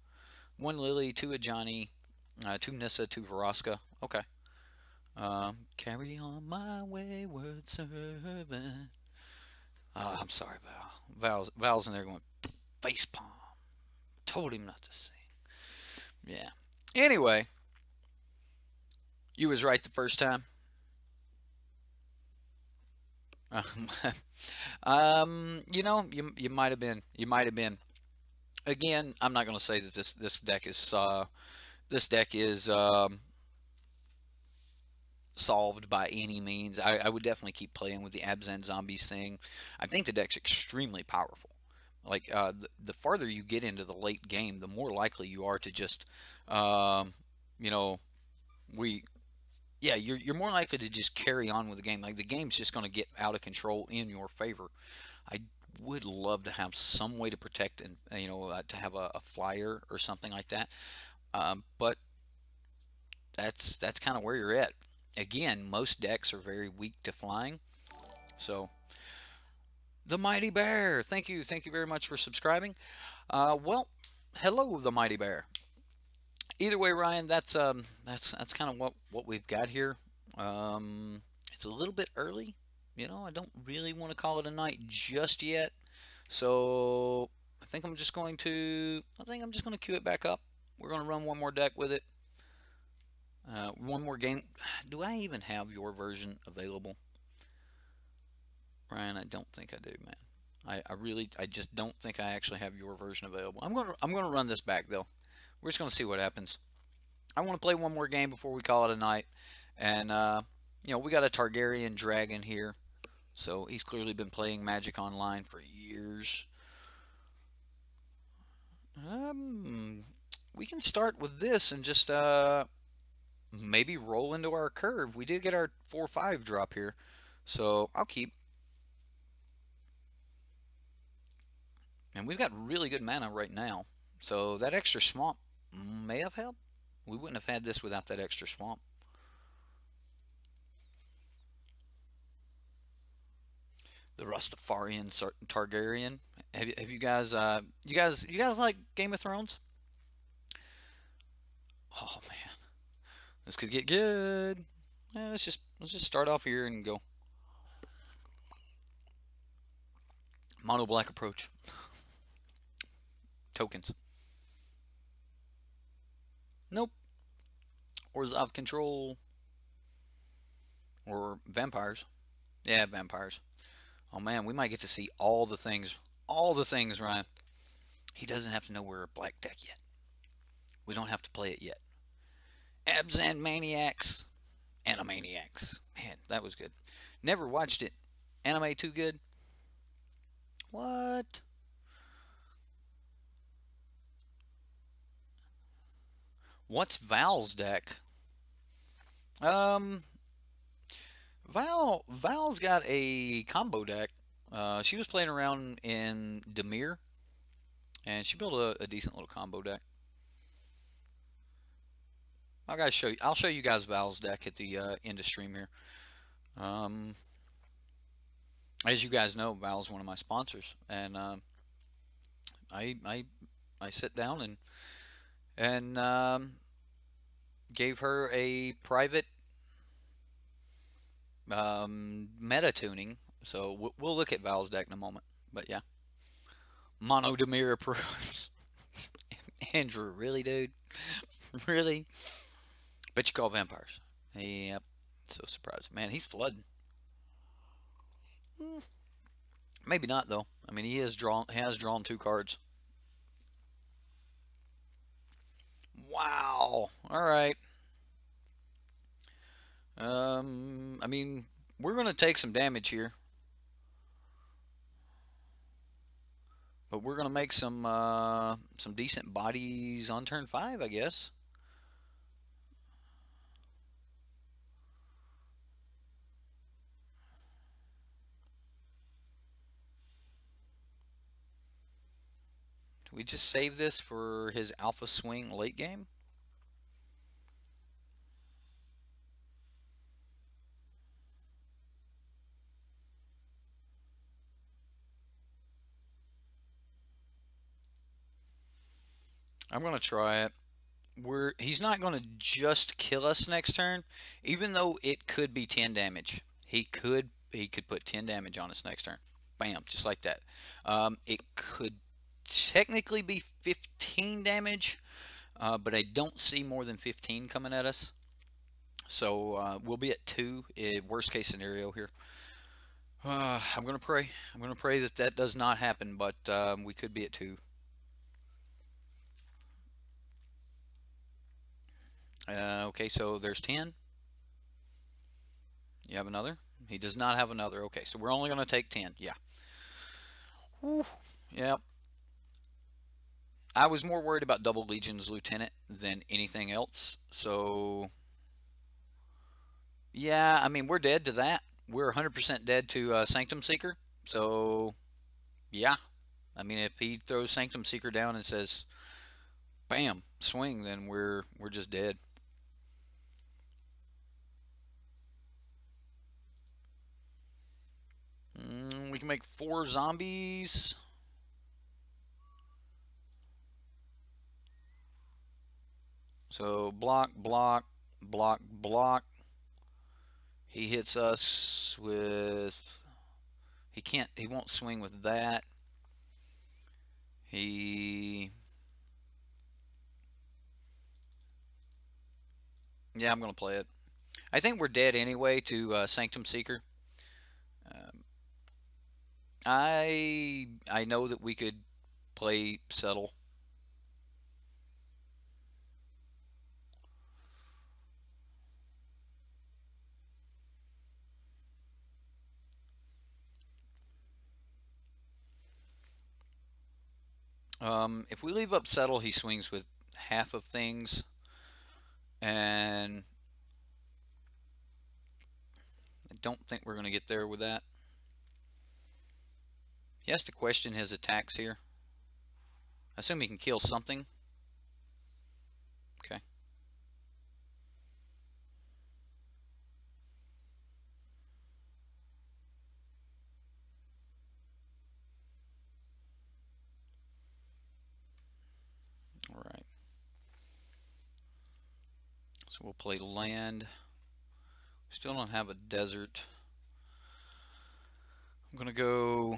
Speaker 1: 1 Lily, 2 Ajani, 2 Nissa, 2 Vraska. Okay. Carry on my wayward servant. I'm sorry, Val. Val's in there going facepalm. Told him not to sing. Yeah. Anyway, you was right the first time. You know, you might have been. You might have been. Again, I'm not going to say that this deck is solved by any means. I would definitely keep playing with the Abzan Zombies thing. I think the deck's extremely powerful. Like the farther you get into the late game, the more likely you are to just, you know, you're more likely to just carry on with the game. Like the game's just going to get out of control in your favor. I would love to have some way to protect and to have a flyer or something like that. But that's kind of where you're at. Again, most decks are very weak to flying. So, the Mighty Bear, thank you very much for subscribing. Well, hello, the Mighty Bear. Either way, Ryan, that's kind of what we've got here. It's a little bit early, I don't really want to call it a night just yet. So I think I'm just going to queue it back up. We're going to run one more deck with it. One more game. Do I even have your version available? Ryan, I don't think I do, man. I just don't think I actually have your version available. I'm gonna run this back though. We're just gonna see what happens. I want to play one more game before we call it a night. And we got a Targaryen dragon here, so he's clearly been playing Magic Online for years. We can start with this and just maybe roll into our curve. We did get our 4/5 drop here, so I'll keep. And we've got really good mana right now, so that extra swamp may have helped. We wouldn't have had this without that extra swamp. The Rastafarian Targaryen. Have you guys you guys like Game of Thrones? Oh man, this could get good. Let's just start off here and go. Mono black approach. Tokens. Nope. Or Zav control. Or vampires. Yeah, vampires. Oh man, we might get to see all the things. All the things, Ryan. He doesn't have to know we're a black deck yet. We don't have to play it yet. Abzan Maniacs. Animaniacs. Man, that was good. Never watched it. Anime too good? What? What's Val's deck? Val's got a combo deck. She was playing around in Demir, and she built a decent little combo deck. I'll show you guys Val's deck at the end of stream here. As you guys know, Val's one of my sponsors, and I sit down and gave her a private meta tuning. So we'll look at Val's deck in a moment. But yeah, Mono Demir approves. Andrew, really, dude? Really? Bet you call vampires. Yep. So surprising. Man, he's flooding. Hmm, maybe not though. I mean, he has drawn 2 cards. Wow. All right. I mean, we're gonna take some damage here, but we're gonna make some decent bodies on turn 5, I guess. Do we just save this for his alpha swing late game? I'm gonna try it. He's not gonna just kill us next turn, even though it could be 10 damage. He could put 10 damage on us next turn. Bam, just like that. It could technically be 15 damage, but I don't see more than 15 coming at us. So we'll be at 2, worst case scenario here. I'm gonna pray. I'm gonna pray that that does not happen, but we could be at 2. Okay, so there's 10. You have another? He does not have another. Okay, so we're only gonna take 10. Yeah. Whew. Yep. I was more worried about Double Legion's Lieutenant than anything else. So yeah, I mean we're dead to that. We're 100% dead to Sanctum Seeker. So yeah, I mean, if he throws Sanctum Seeker down and says, "Bam, swing," then we're just dead. We can make 4 zombies. So block, block, block, block. He hits us with. He can't. He won't swing with that. He. Yeah, I'm gonna play it. I think we're dead anyway to Sanctum Seeker. Um, I know that we could play Settle. If we leave up Settle, he swings with half of things, and I don't think we're going to get there with that. He has to question his attacks here. I assume he can kill something. Okay. All right. So we'll play land. Still don't have a desert. I'm going to go.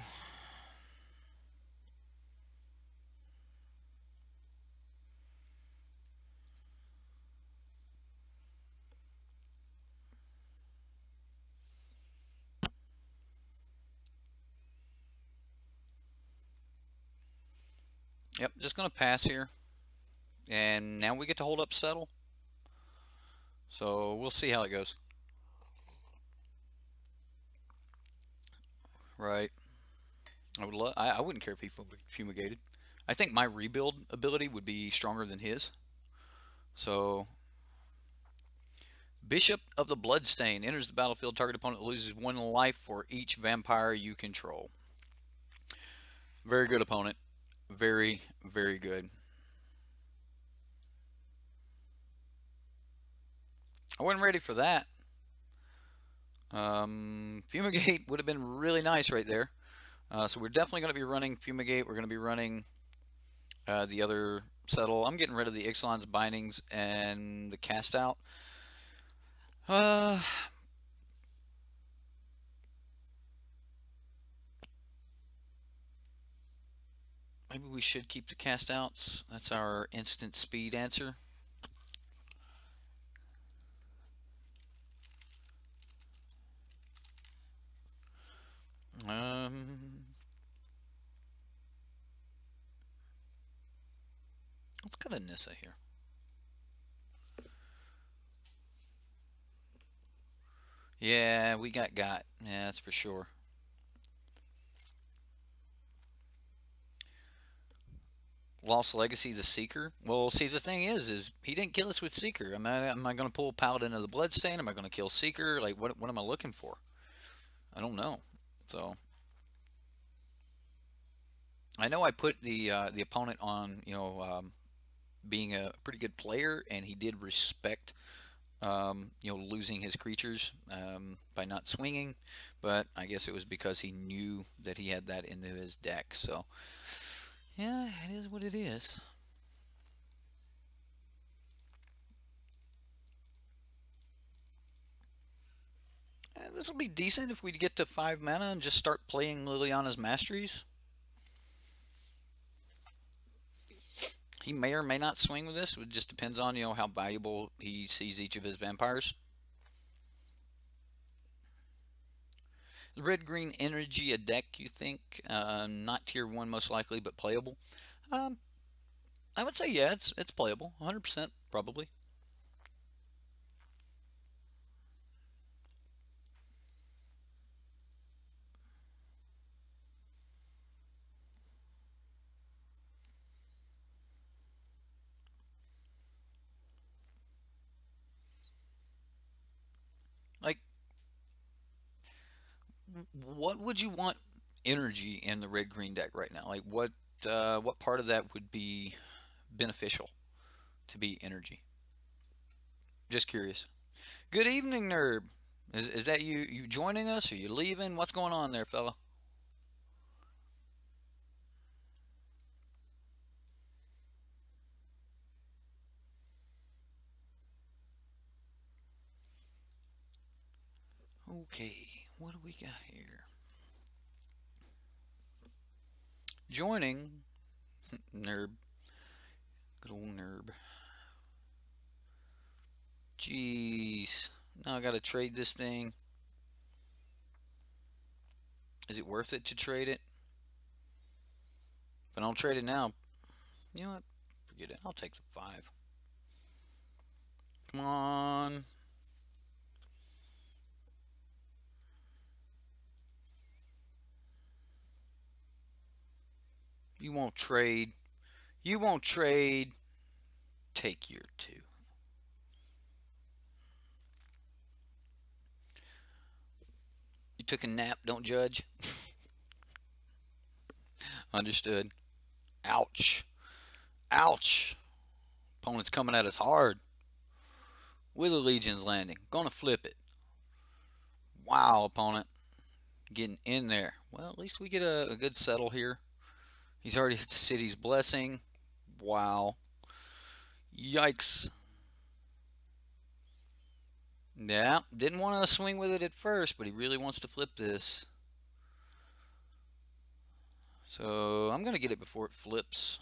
Speaker 1: Yep, just going to pass here. And now we get to hold up Settle. So we'll see how it goes. Right. I wouldn't care if he fumigated. I think my rebuild ability would be stronger than his. So Bishop of the Bloodstain enters the battlefield. Target opponent loses 1 life for each vampire you control. Very good opponent. Very, very good. I wasn't ready for that. Fumigate would have been really nice right there. So we're definitely going to be running Fumigate. We're going to be running the other Settle. I'm getting rid of the Ixalan's Bindings and the Cast Out. Maybe we should keep the cast outs. That's our instant speed answer. Let's cut a Nissa here. Yeah, we got. Yeah, that's for sure. Lost Legacy the Seeker. Well, see, the thing is he didn't kill us with Seeker. Am I going to pull Paladin of the Bloodstain? Am I going to kill Seeker? Like, what am I looking for? I don't know. So, I know I put the opponent on, being a pretty good player, and he did respect, losing his creatures by not swinging. But I guess it was because he knew that he had that into his deck. So, yeah, it is what it is. This will be decent if we get to 5 mana and just start playing Liliana's Masteries. He may or may not swing with this. It just depends on, how valuable he sees each of his vampires. Red-green energy, a deck, you think? Not tier 1 most likely, but playable. I would say, yeah, it's playable. 100% probably. Like, what would you want energy in the red-green deck right now? Like, what part of that would be beneficial to be energy? Just curious. Good evening, Nerb. Is that you joining us? Are you leaving? What's going on there, fella? Okay, what do we got here? Joining, Nerb. Good old Nerb. Jeez. Now I gotta trade this thing. Is it worth it to trade it? If I don't trade it now, you know what? Forget it. I'll take the 5. Come on. You won't trade. You won't trade. Take your 2. You took a nap, don't judge. Understood. Ouch. Ouch. Opponent's coming at us hard. With a Legion's Landing. Gonna flip it. Wow, opponent. Getting in there. Well, at least we get a good settle here. He's already hit the City's Blessing. Wow. Yikes. Yeah, didn't want to swing with it at first, but he really wants to flip this. So I'm going to get it before it flips.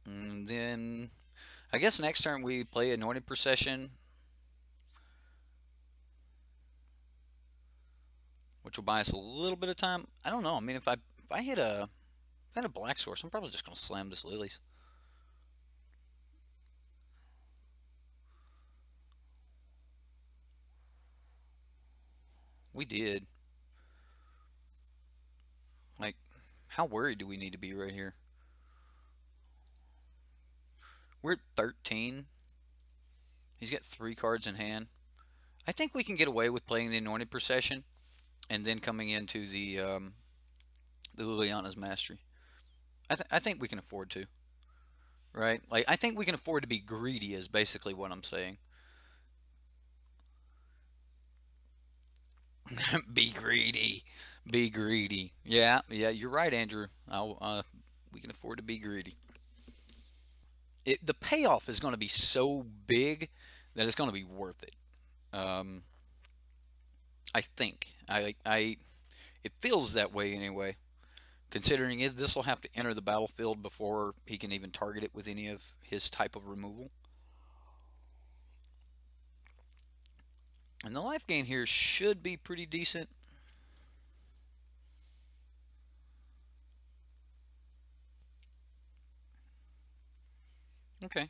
Speaker 1: And then I guess next turn we play Anointed Procession, which will buy us a little bit of time. I don't know. I mean, if I hit a Black Source, I'm probably just going to slam this Lilies. We did. Like, how worried do we need to be right here? We're at 13. He's got 3 cards in hand. I think we can get away with playing the Anointed Procession and then coming into the Liliana's Mastery. I think we can afford to. Right? Like, I think we can afford to be greedy is basically what I'm saying. Be greedy. Be greedy. Yeah, you're right, Andrew. We can afford to be greedy. The payoff is going to be so big that it's going to be worth it. I think. It feels that way anyway, considering this will have to enter the battlefield before he can even target it with any of his type of removal. And the life gain here should be pretty decent. Okay,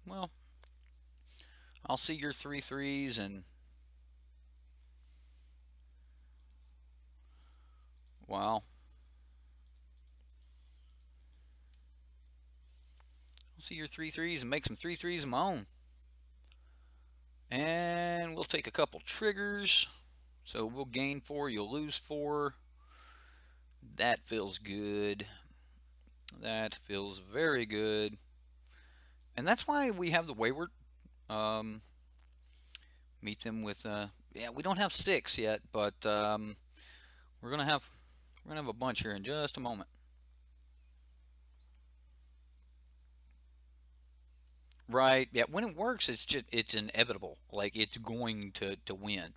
Speaker 1: well, I'll see your 3/3s and wow. I'll see your 3/3s and make some 3/3s of my own. And we'll take a couple triggers. So we'll gain 4, you'll lose 4. That feels good. That feels very good. And that's why we have the Wayward. Meet them with yeah, we don't have 6 yet, but we're gonna have a bunch here in just a moment. Right, yeah, when it works, it's inevitable. Like it's going to win.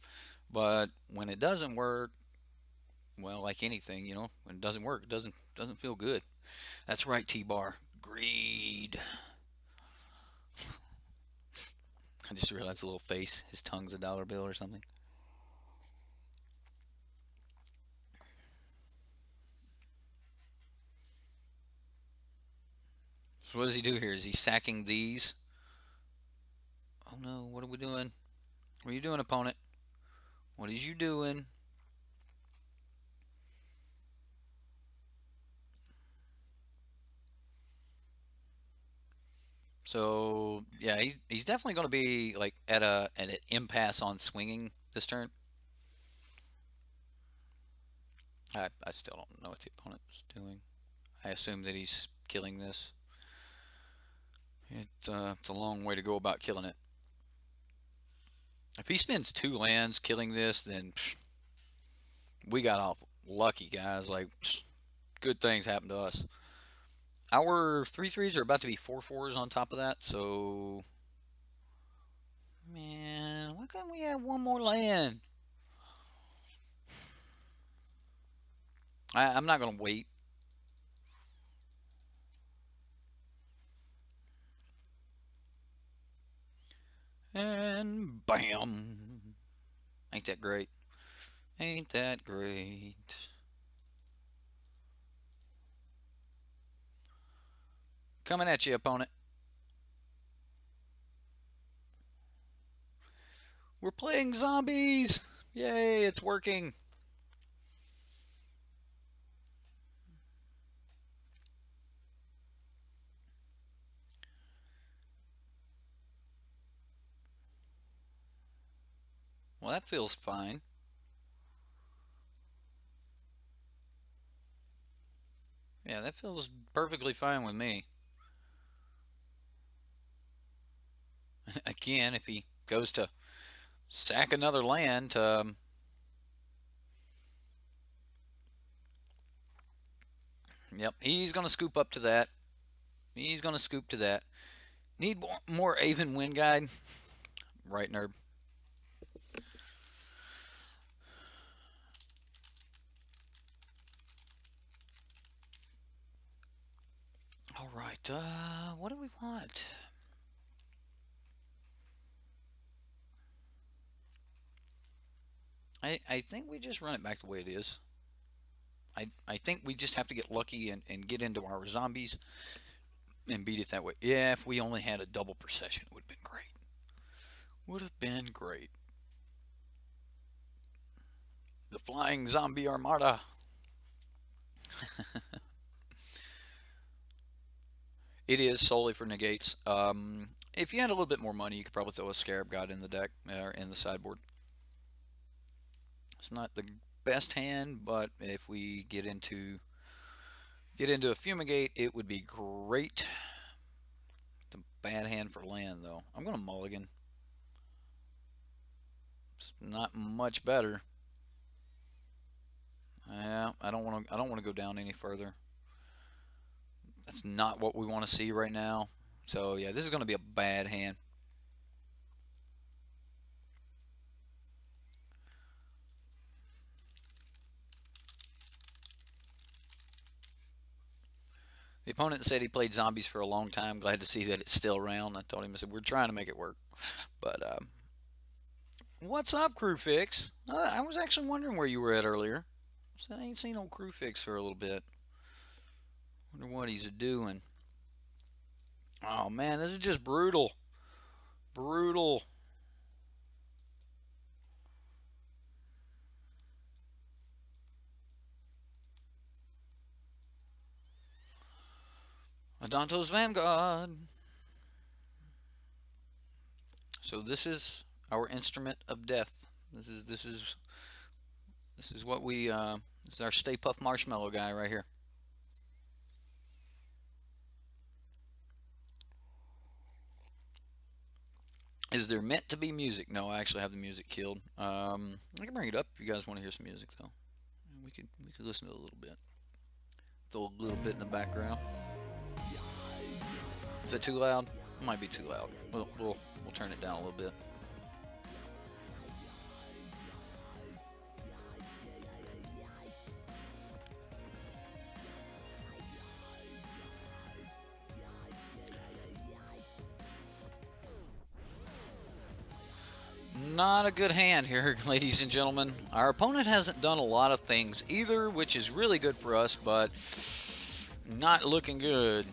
Speaker 1: But when it doesn't work, well, like anything, you know, when it doesn't work, it doesn't feel good. That's right, T-Bar. Greed. I just realized the little face. His tongue's a dollar bill or something. So what does he do here? Is he sacking these? Oh no, what are we doing? What are you doing, opponent? What is you doing? So yeah, he's definitely going to be like at an impasse on swinging this turn. I still don't know what the opponent is doing. I assume that he's killing this. It's a long way to go about killing it. If he spends 2 lands killing this, then we got off lucky, guys. Like good things happen to us. Our 3/3s are about to be 4/4s on top of that, so man, why couldn't we have one more land? I'm not gonna wait. And bam! Ain't that great? Ain't that great? Coming at you, opponent. We're playing zombies! Yay, it's working. Well, that feels fine. Yeah, that feels perfectly fine with me. Again, if he goes to sack another land, yep, he's going to scoop up to that. He's going to scoop to that. Need more Aven Wind Guide? Right, nerd. All right, what do we want? I think we just run it back the way it is. I think we just have to get lucky and get into our zombies and beat it that way. Yeah, if we only had a double procession, it would have been great. Would have been great. The Flying Zombie Armada. It is solely for negates. If you had a little bit more money, you could probably throw a Scarab God in the deck or in the sideboard. It's not the best hand, but if we get into a Fumigate, it would be great. It's a bad hand for land, though. I'm going to mulligan. It's not much better. Yeah, I don't want to go down any further. That's not what we want to see right now. So yeah, this is going to be a bad hand. The opponent said he played zombies for a long time. Glad to see that it's still around. I told him, I said, we're trying to make it work. But, what's up, Crew Fix? I was actually wondering where you were at earlier. So I ain't seen old Crew Fix for a little bit. Wonder what he's doing. Oh, man, this is just brutal. Brutal. Adonto's Vanguard. So this is our instrument of death. This is what we this is our Stay Puft Marshmallow guy right here. Is there meant to be music? No, I actually have the music killed. I can bring it up if you guys want to hear some music though. We could listen to it a little bit. Throw a little bit in the background. Is that too loud? It might be too loud. We'll turn it down a little bit. Not a good hand here, ladies and gentlemen. Our opponent hasn't done a lot of things either, which is really good for us, but not looking good.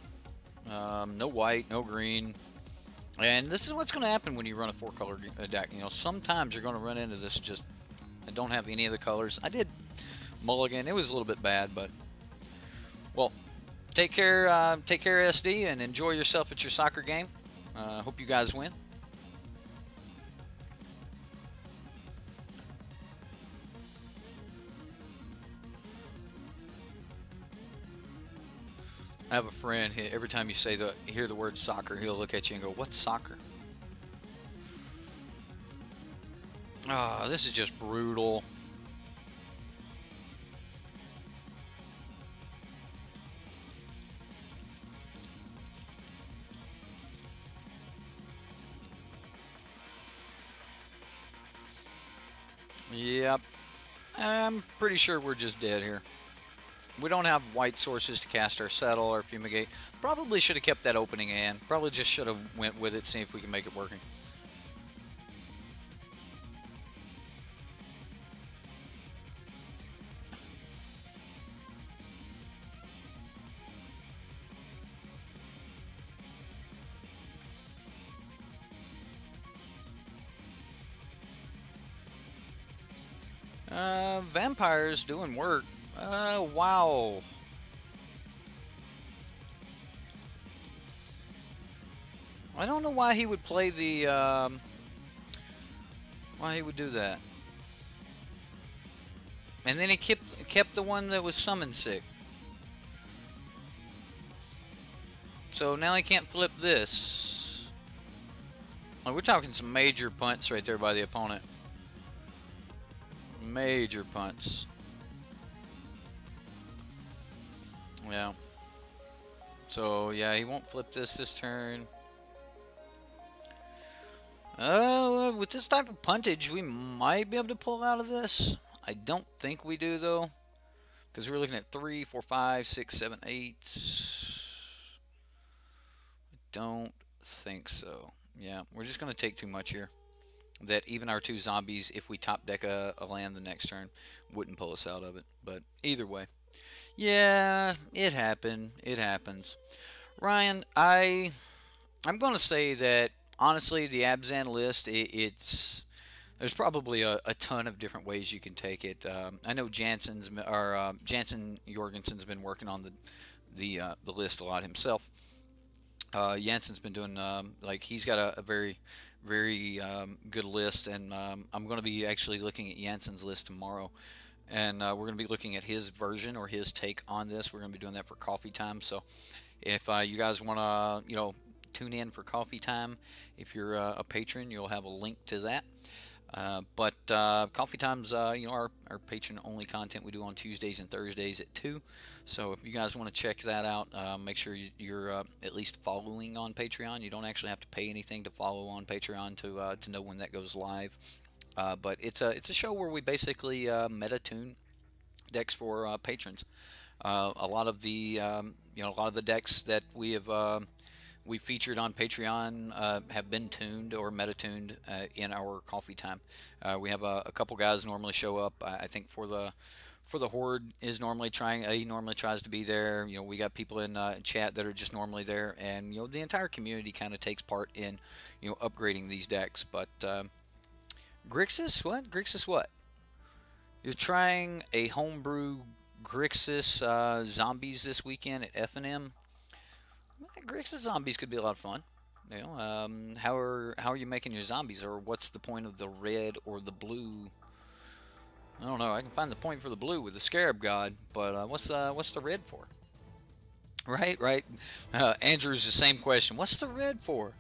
Speaker 1: No white, no green. And this is what's going to happen when you run a 4-color deck. You know, sometimes you're going to run into this just, I don't have any of the colors. I did mulligan. It was a little bit bad, but, well, take care SD, and enjoy yourself at your soccer game. Hope you guys win. I have a friend, every time you hear the word soccer, he'll look at you and go, "What's soccer?" Ah, this is just brutal. Yep. I'm pretty sure we're just dead here. We don't have white sources to cast our Settle or Fumigate. Probably should have kept that opening hand. Probably just should have went with it, see if we can make it working. Vampires doing work. Wow. I don't know why he would play the, why he would do that. And then he kept the one that was summon sick. So now he can't flip this. Like, we're talking some major punts right there by the opponent. Major punts. Yeah. So, yeah, he won't flip this turn. With this type of puntage, we might be able to pull out of this. I don't think we do, though. Because we're looking at 3, 4, 5, 6, 7, 8. I don't think so. Yeah, we're just going to take too much here. That even our 2 zombies, if we top deck a land the next turn, wouldn't pull us out of it. But either way. Yeah, it happened. It happens. Ryan, I'm going to say that, honestly, the Abzan list, there's probably a ton of different ways you can take it. I know Jansen Jorgensen's been working on the list a lot himself. Jansen's been doing, like, he's got a very good list, and I'm going to be actually looking at Jansen's list tomorrow. And we're going to be looking at his version or his take on this. We're going to be doing that for coffee time. So if you guys want to, tune in for coffee time, if you're a patron, you'll have a link to that. But coffee time's, our patron-only content we do on Tuesdays and Thursdays at 2. So if you guys want to check that out, make sure you're at least following on Patreon. You don't actually have to pay anything to follow on Patreon to know when that goes live. But it's a show where we basically meta tune decks for patrons. A lot of the a lot of the decks that we featured on Patreon have been tuned or meta-tuned in our coffee time. We have a couple guys normally show up. I think for the horde is normally trying. He normally tries to be there. We got people in chat that are just normally there, and the entire community kind of takes part in upgrading these decks. But Grixis, what? Grixis, what? You're trying a homebrew Grixis zombies this weekend at F&M. Grixis zombies could be a lot of fun. How are you making your zombies, or what's the point of the red or the blue? I don't know. I can find the point for the blue with the Scarab God, but what's the red for? Right. Andrew's the same question. What's the red for?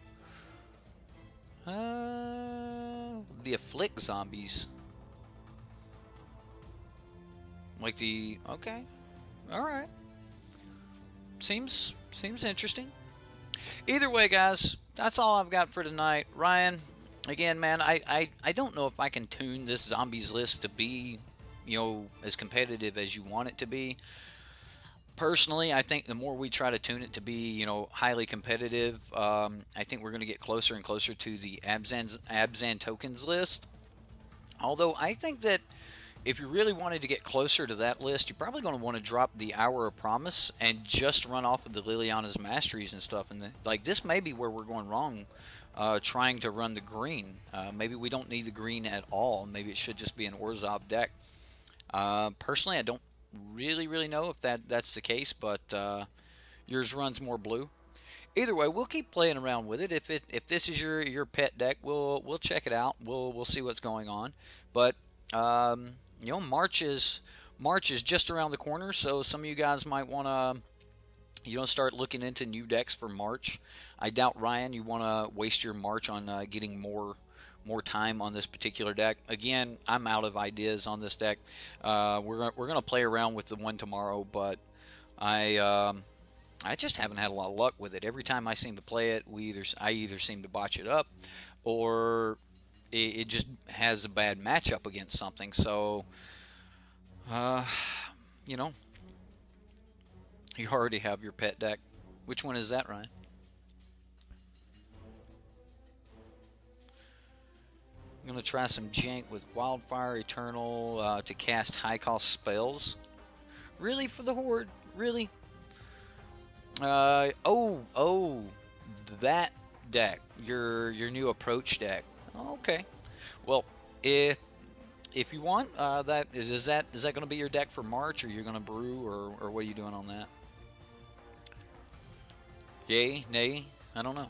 Speaker 1: The afflict zombies. Like the okay, all right. Seems interesting. Either way, guys, that's all I've got for tonight. Ryan, again, man, I don't know if I can tune this zombies list to be, as competitive as you want it to be. Personally, I think the more we try to tune it to be, highly competitive, I think we're going to get closer and closer to the Abzan tokens list. Although I think that if you really wanted to get closer to that list, you're probably going to want to drop the Hour of Promise and just run off of the Liliana's Masteries and stuff. And like this may be where we're going wrong, trying to run the green. Maybe we don't need the green at all. Maybe it should just be an Orzhov deck. Personally, I don't really know if that's the case, but yours runs more blue. Either way, we'll keep playing around with it. If this is your pet deck, we'll check it out. We'll see what's going on. But March is just around the corner, so some of you guys might want to start looking into new decks for March. I doubt, Ryan, you want to waste your March on getting more time on this particular deck. Again, I'm out of ideas on this deck. We're gonna play around with the one tomorrow, but I just haven't had a lot of luck with it. Every time I seem to play it, I either seem to botch it up, or it just has a bad matchup against something. So, you already have your pet deck. Which one is that, Ryan? I'm going to try some jank with Wildfire Eternal to cast high-cost spells. Really, for the Horde? Really? Oh, that deck. Your new approach deck. Okay. Well, if you want, is that going to be your deck for March, or you're going to brew, or what are you doing on that? Yay, nay, I don't know.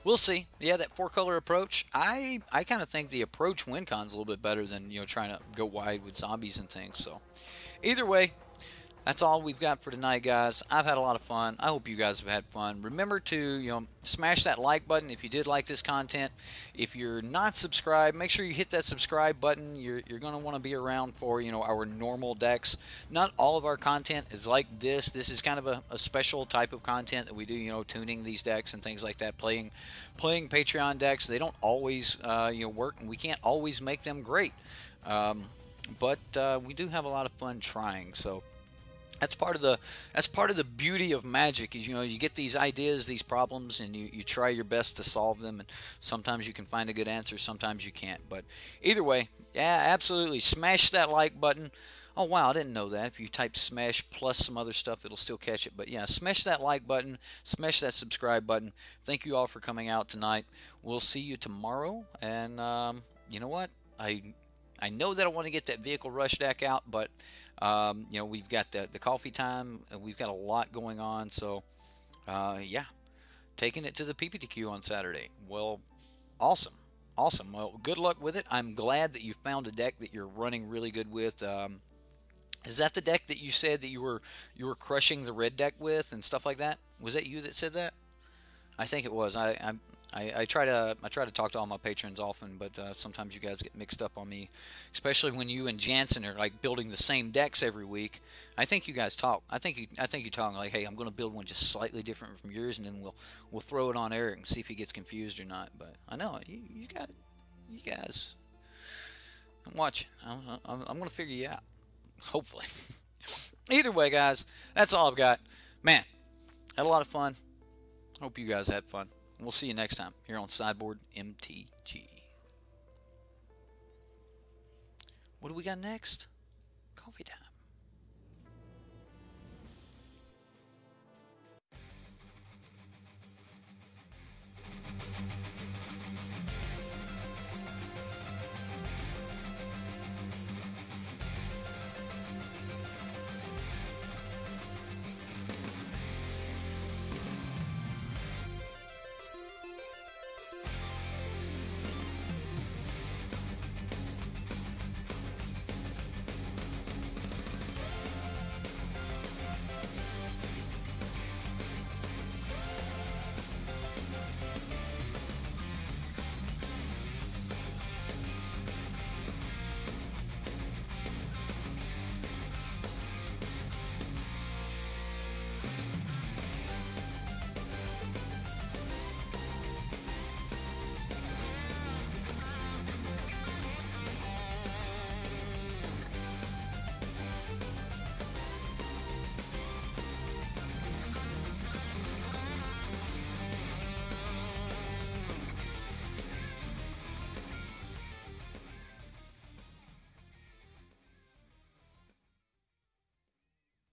Speaker 1: We'll see. Yeah, that 4-color approach. I kind of think the approach win con's a little bit better than trying to go wide with zombies and things. So, either way, that's all we've got for tonight, guys. I've had a lot of fun. I hope you guys have had fun. Remember to, smash that like button if you did like this content. If you're not subscribed, make sure you hit that subscribe button. You're going to want to be around for, our normal decks. Not all of our content is like this. This is kind of a special type of content that we do, tuning these decks and things like that. Playing Patreon decks. They don't always, work, and we can't always make them great. But we do have a lot of fun trying, so that's part of the beauty of Magic is you get these ideas, these problems, and you try your best to solve them, and sometimes you can find a good answer, sometimes you can't. But either way, yeah, absolutely smash that like button. Oh wow, I didn't know that. If you type smash plus some other stuff, it'll still catch it. But yeah, smash that like button, smash that subscribe button. Thank you all for coming out tonight. We'll see you tomorrow, and you know what, I know that I want to get that Vehicle Rush deck out, but we've got the coffee time, and we've got a lot going on. So, yeah, taking it to the PPTQ on Saturday. Well, awesome. Well, good luck with it. I'm glad that you found a deck that you're running really good with. Is that the deck that you said that you were crushing the red deck with and stuff like that? Was that you that said that? I think it was. I try to talk to all my patrons often, but sometimes you guys get mixed up on me, especially when you and Jansen are like building the same decks every week. I think you guys talk. I think you talk like, hey, I'm going to build one just slightly different from yours, and then we'll throw it on Eric and see if he gets confused or not. But I know you guys. I'm watching. I'm going to figure you out. Hopefully. Either way, guys, that's all I've got. Man, had a lot of fun. Hope you guys had fun. We'll see you next time here on Sideboard MTG. What do we got next?